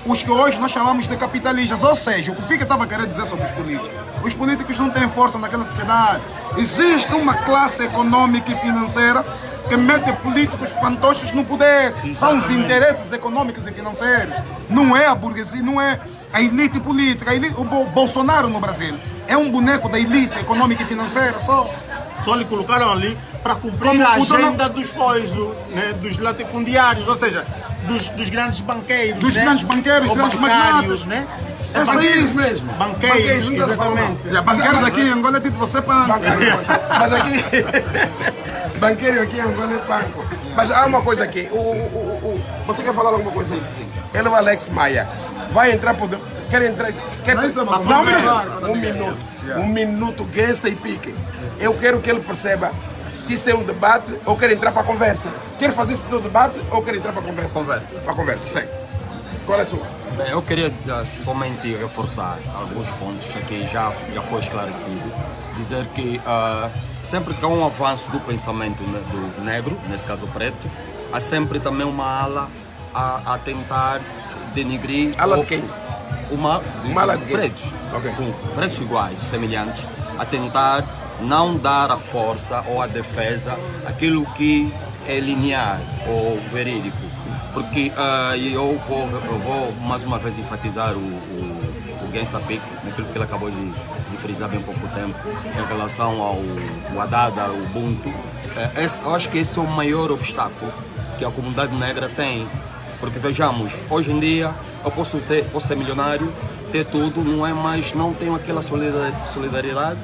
os que hoje nós chamamos de capitalistas. Ou seja, o que o Pica estava querendo dizer sobre os políticos? Os políticos não têm força naquela sociedade. Existe uma classe econômica e financeira que mete políticos fantoches no poder. São os interesses econômicos e financeiros. Não é a burguesia, não é a elite política. O Bolsonaro no Brasil é um boneco da elite econômica e financeira só. Só lhe colocaram ali para cumprir a agenda dos coisos, né, dos latifundiários, ou seja, dos grandes banqueiros. Dos grandes banqueiros, grandes magnatas. Né? É banqueiros mesmo. Banqueiros, exatamente. Banqueiros aqui em Angola é tipo você panco. Mas aqui, banqueiro aqui em Angola é panco. Mas há uma coisa aqui. Você quer falar alguma coisa? Sim. Ele é o Alex Maia. Vai entrar por. Quer entrar. Não, um minuto, Gangsta e Pique. Eu quero que ele perceba se isso é um debate ou quer entrar para a conversa. Quer fazer isso no debate ou quer entrar para a conversa? Conversa. Para a conversa, sei. Qual é a sua? Bem, eu queria somente reforçar alguns pontos que já foi esclarecido. Dizer que sempre que há um avanço do pensamento do negro, nesse caso preto, há sempre também uma ala a tentar denigrir... Ala de quem? Uma ala de pretos, okay. Pretos iguais, semelhantes, a tentar não dar a força ou a defesa aquilo que é linear ou verídico. Porque eu vou mais uma vez enfatizar o Gangsta Pique, naquilo que ele acabou de frisar bem pouco tempo, em relação ao Haddad, ao Ubuntu. Eu acho que esse é o maior obstáculo que a comunidade negra tem. Porque vejamos, hoje em dia eu posso ser milionário, ter tudo, não tenho aquela solidariedade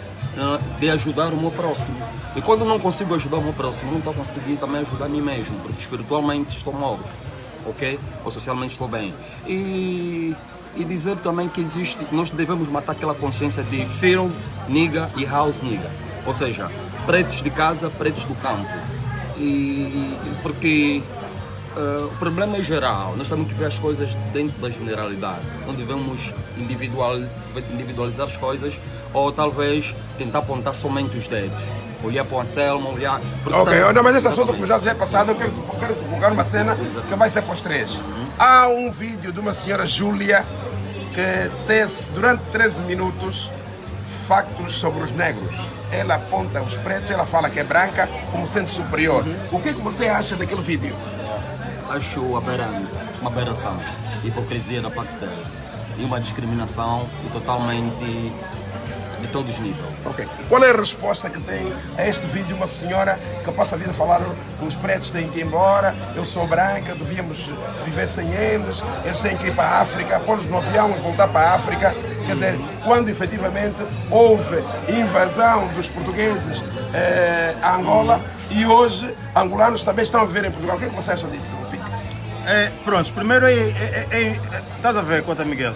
de ajudar o meu próximo. E quando não consigo ajudar o meu próximo, não estou conseguindo também ajudar a mim mesmo, porque espiritualmente estou morto, ok? Ou socialmente estou bem. E dizer também que nós devemos matar aquela consciência de field nigga e house nigga. Ou seja, pretos de casa, pretos do campo. Porque o problema é geral, nós temos que ver as coisas dentro da generalidade. Não devemos individualizar as coisas ou talvez tentar apontar somente os dedos. Olhar para o Anselmo, olhar... Ok, não, mas esse assunto que já é passado, eu quero colocar uma cena que vai ser para os três. Há um vídeo de uma senhora Júlia que tece durante 13 minutos factos sobre os negros. Ela aponta os pretos, ela fala que é branca como sendo superior. O que é que você acha daquele vídeo? Acho aberrante, uma aberração, hipocrisia da parte dela e uma discriminação e totalmente de todos os níveis. Ok. Qual é a resposta que tem a este vídeo uma senhora que passa a vida a falar os pretos têm que ir embora, eu sou branca, devíamos viver sem eles, eles têm que ir para a África, pôr-los no avião e voltar para a África. Quer dizer, quando efetivamente houve invasão dos portugueses a Angola e hoje angolanos também estão a viver em Portugal. O que é que você acha disso, Pico? Pronto, primeiro estás a ver, Cota Miguel?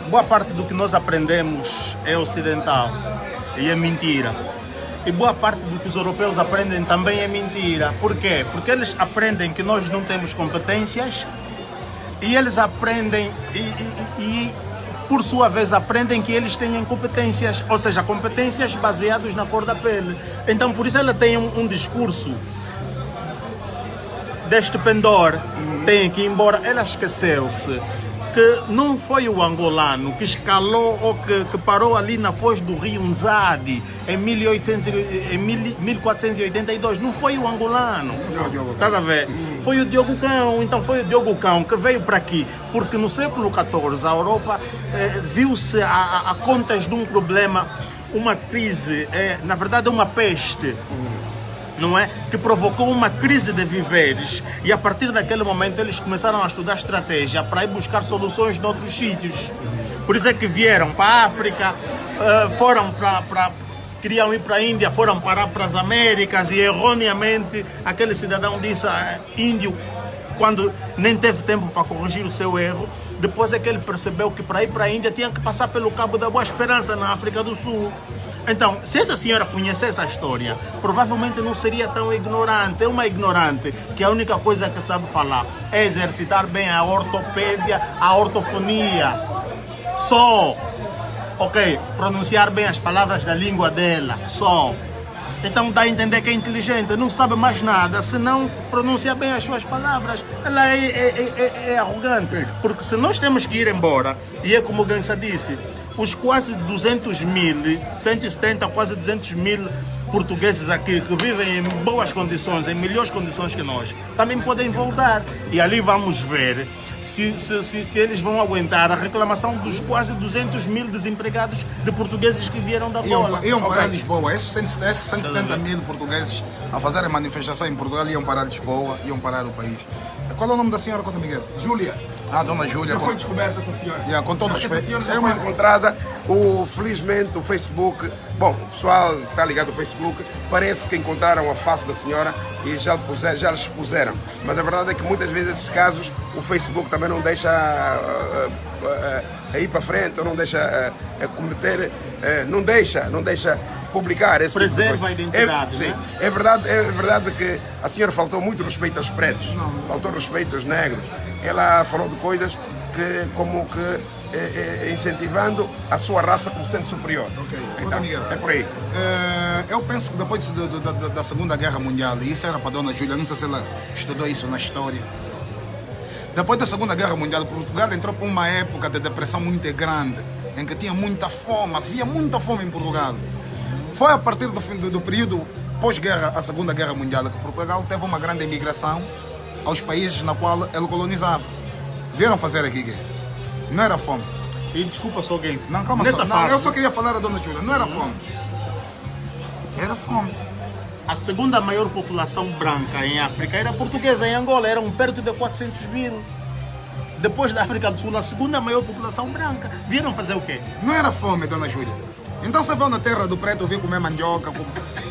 Boa parte do que nós aprendemos é ocidental e é mentira. E boa parte do que os europeus aprendem também é mentira. Por quê? Porque eles aprendem que nós não temos competências e eles aprendem e por sua vez aprendem que eles têm competências, ou seja, competências baseadas na cor da pele. Então por isso ela tem um discurso deste pendor, tem que ir embora. Ela esqueceu-se que não foi o angolano que escalou ou que parou ali na foz do rio Nzadi em 1482. Não foi o angolano. Estás a ver? Foi o Diogo Cão. Então foi o Diogo Cão que veio para aqui. Porque no século XIV a Europa viu-se a contas de um problema, uma crise, na verdade uma peste. Não é? Que provocou uma crise de viveres e a partir daquele momento eles começaram a estudar estratégia para ir buscar soluções noutros sítios. Por isso é que vieram para a África, queriam ir para a Índia, foram parar para as Américas e erroneamente aquele cidadão disse índio, quando nem teve tempo para corrigir o seu erro, depois é que ele percebeu que para ir para a Índia tinha que passar pelo Cabo da Boa Esperança na África do Sul. Então, se essa senhora conhecesse a história, provavelmente não seria tão ignorante. É uma ignorante que a única coisa que sabe falar é exercitar bem a ortopédia, a ortofonia. Só. Ok? Pronunciar bem as palavras da língua dela. Só. Então dá a entender que é inteligente, não sabe mais nada, se não pronuncia bem as suas palavras. Ela é arrogante. Porque se nós temos que ir embora, e é como o Gangsa disse, os quase 200 mil, 170, quase 200 mil portugueses aqui que vivem em boas condições, em melhores condições que nós, também podem voltar. E ali vamos ver se eles vão aguentar a reclamação dos quase 200 mil desempregados de portugueses que vieram da Angola. Iam parar Lisboa. Esses 170 mil portugueses a fazerem manifestação em Portugal iam parar Lisboa, iam parar o país. Qual é o nome da senhora, Cota Miguel? Júlia. Dona Júlia. Já foi descoberta essa senhora? Com todo respeito. Essa senhora já foi encontrada. Felizmente o Facebook, bom, o pessoal está ligado ao Facebook, parece que encontraram a face da senhora e já lhe expuseram. Mas a verdade é que muitas vezes esses casos o Facebook também não deixa ir para frente, ou não deixa cometer, não deixa publicar esse preserva tipo de a identidade, sim, né? é verdade que a senhora faltou muito respeito aos pretos, faltou respeito aos negros. Ela falou de coisas como que incentivando a sua raça como sendo superior. Ok. Então, é por aí. Eu penso que depois da Segunda Guerra Mundial, e isso era para a Dona Júlia, não sei se ela estudou isso na história. Depois da Segunda Guerra Mundial, Portugal entrou por uma época de depressão muito grande, em que tinha muita fome, havia muita fome em Portugal. Foi a partir do período pós-guerra, a Segunda Guerra Mundial, que Portugal teve uma grande imigração aos países na qual ele colonizava. Vieram fazer aqui, não era fome. E desculpa só, Gens. Não, calma só. Não, eu só queria falar a Dona Júlia, não era fome. Era fome. A segunda maior população branca em África era portuguesa. Em Angola eram perto de 400 mil. Depois da África do Sul, a segunda maior população branca. Vieram fazer o quê? Não era fome, Dona Júlia. Então você veio na terra do preto, veio comer mandioca,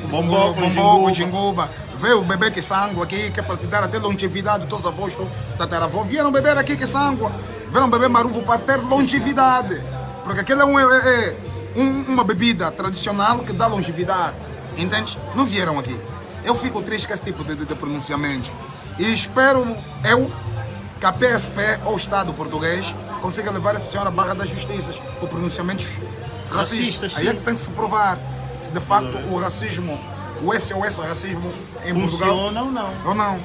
bombom com jinguba, veio beber que sangue aqui, que é para te dar até longevidade, teus avós, tataravós, vieram beber aqui que sangue, vieram beber maruvo para ter longevidade, porque aquela é uma bebida tradicional que dá longevidade, entende? Não vieram aqui. Eu fico triste com esse tipo de pronunciamento e espero que a PSP ou o Estado português consiga levar essa senhora à barra da justiça por pronunciamentos racistas. Aí é que tem que se provar se de facto o racismo, o SOS racismo em Portugal funciona ou não.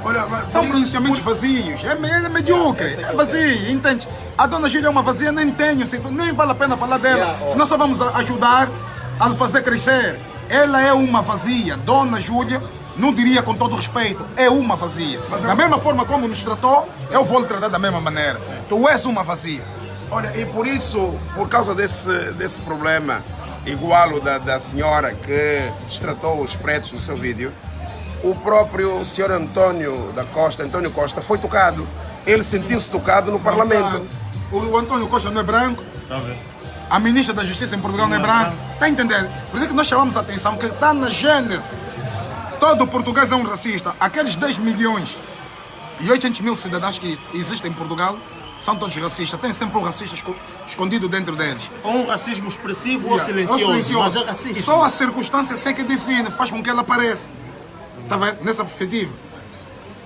Olha, são pronunciamentos vazios, é medíocre, é vazio, entende? A Dona Júlia é uma vazia, nem tenho, nem vale a pena falar dela, senão só vamos ajudar a fazer crescer. Ela é uma vazia, Dona Júlia, não diria com todo respeito, é uma vazia. Da mesma forma como nos tratou, eu vou lhe tratar da mesma maneira. Tu és uma vazia. Olha, e por isso, por causa desse problema igual o da senhora que destratou os pretos no seu vídeo, o próprio senhor António Costa, foi tocado. Ele sentiu-se tocado no Parlamento. O António Costa não é branco. A ministra da Justiça em Portugal não é branca. Está a entender? Por isso que nós chamamos a atenção que está na gênese. Todo português é um racista. Aqueles 10 milhões e 800 mil cidadãos que existem em Portugal são todos racistas. Tem sempre um racista escondido dentro deles. Ou um racismo expressivo ou silencioso. Mas é racista. Só a circunstância é que define, faz com que ela apareça. Está vendo? Nessa perspectiva.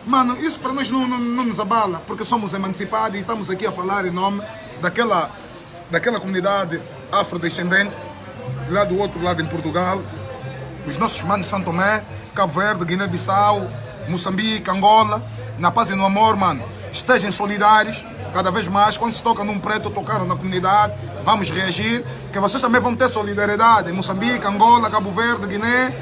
Mano, isso para nós não nos abala, porque somos emancipados e estamos aqui a falar em nome daquela comunidade afrodescendente, lá do outro lado em Portugal, os nossos manos de São Tomé, Cabo Verde, Guiné-Bissau, Moçambique, Angola, na paz e no amor, mano. Estejam solidários, cada vez mais. Quando se toca num preto, tocaram na comunidade, vamos reagir, que vocês também vão ter solidariedade em Moçambique, Angola, Cabo Verde, Guiné,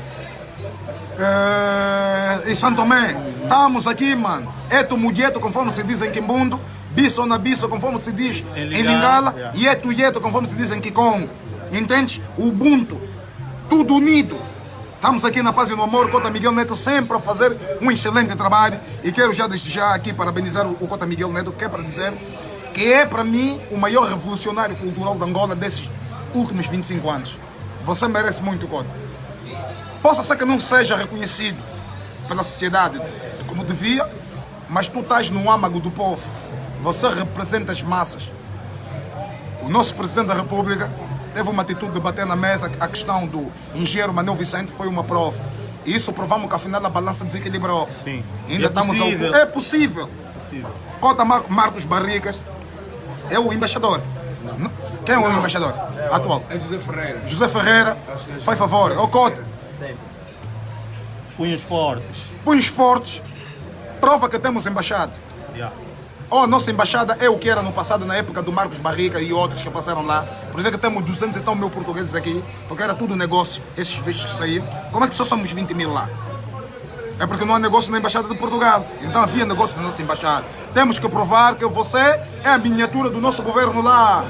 em São Tomé. Estamos aqui, mano. Eto Mugueto, conforme se diz em Quimbundo, Bisso na Bisso, conforme se diz em Lingala, e Yeto, conforme se diz em Kikongo. Entende? Ubuntu. Tudo unido. Estamos aqui na paz e no amor. Cota Miguel Neto sempre a fazer um excelente trabalho. E quero já desde já aqui parabenizar o Cota Miguel Neto, que é para dizer que é para mim o maior revolucionário cultural de Angola desses últimos 25 anos. Você merece muito, Cota. Possa ser que não seja reconhecido pela sociedade como devia, mas tu estás no âmago do povo. Você representa as massas. O nosso Presidente da República teve uma atitude de bater na mesa. A questão do engenheiro Manuel Vicente foi uma prova. E isso provamos que afinal a balança desequilibrou. Sim. Ainda estamos possível. É possível. Cota Marcos Barricas é o embaixador. Não. Quem é o embaixador atual? É José Ferreira. José Ferreira, faz favor. Ô Cota. Punhos fortes. Punhos fortes. Prova que temos embaixada. A nossa embaixada é o que era no passado, na época do Marcos Barrica e outros que passaram lá. Por isso é que temos 200 e tal mil portugueses aqui, porque era tudo negócio, esses vistos que saíram. Como é que só somos 20 mil lá? É porque não há negócio na embaixada de Portugal. Então havia negócio na nossa embaixada. Temos que provar que você é a miniatura do nosso governo lá,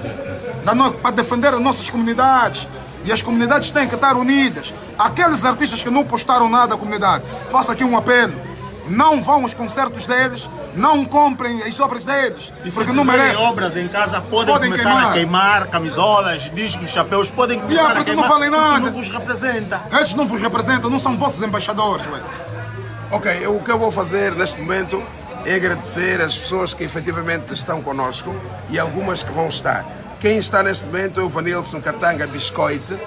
para defender as nossas comunidades. E as comunidades têm que estar unidas. Aqueles artistas que não postaram nada à comunidade, faço aqui um apelo. Não vão aos concertos deles, não comprem as obras deles, e porque se não merecem. Obras em casa podem começar a queimar camisolas, discos, chapéus, podem começar a queimar. Não valem nada. Não vos representa. Estes não vos representam, não são vossos embaixadores. Ué. Ok, o que eu vou fazer neste momento é agradecer as pessoas que efetivamente estão conosco e algumas que vão estar. Quem está neste momento é o Vanilson Katanga Biscoite,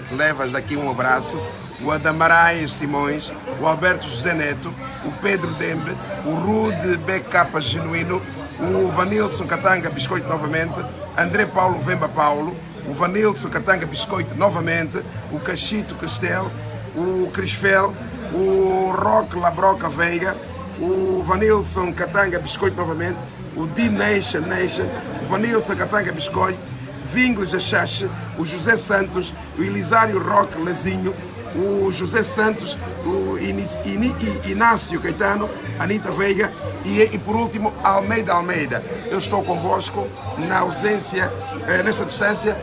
que levas daqui um abraço, o Adamarais Simões, o Alberto José Neto, o Pedro Dembe, o Rude BK Genuíno, o Vanilson Katanga Biscoito novamente, André Paulo Vemba Paulo, o Vanilson Katanga Biscoito novamente, o Cachito Cristel, o Crisfel, o Roque Labroca Veiga, o Vanilson Katanga Biscoito novamente, o D-Nation, o Vanilson Katanga Biscoito, Vingles Achache, o José Santos, o Elisário Roque Lezinho, o José Santos, o Inácio Caetano, Anita Veiga e por último Almeida. Eu estou convosco na ausência, nessa distância.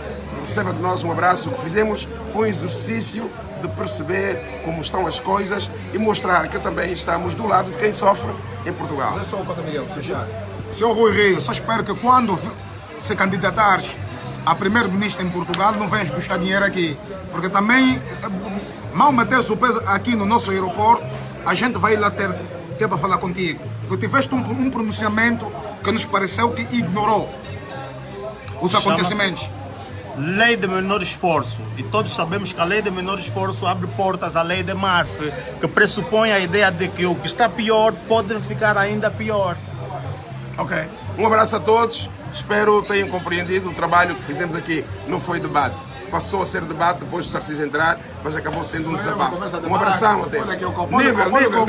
Receba de nós um abraço. O que fizemos foi um exercício de perceber como estão as coisas e mostrar que também estamos do lado de quem sofre em Portugal. Não é só o Cota Miguel, fechar. Senhor Rui Rio, só espero que quando se candidatares a primeiro-ministro em Portugal não venhas buscar dinheiro aqui, porque também mal meteres o peso aqui no nosso aeroporto, a gente vai lá ter para falar contigo. Tu tiveste um pronunciamento que nos pareceu que ignorou os acontecimentos. Lei de menor esforço. E todos sabemos que a lei de menor esforço abre portas à lei de Murphy, que pressupõe a ideia de que o que está pior pode ficar ainda pior. Ok. Um abraço a todos. Espero que tenham compreendido o trabalho que fizemos aqui. Não foi debate. Passou a ser debate depois do Tarcísio entrar, mas acabou sendo um desabafo. Um abração até. Nível.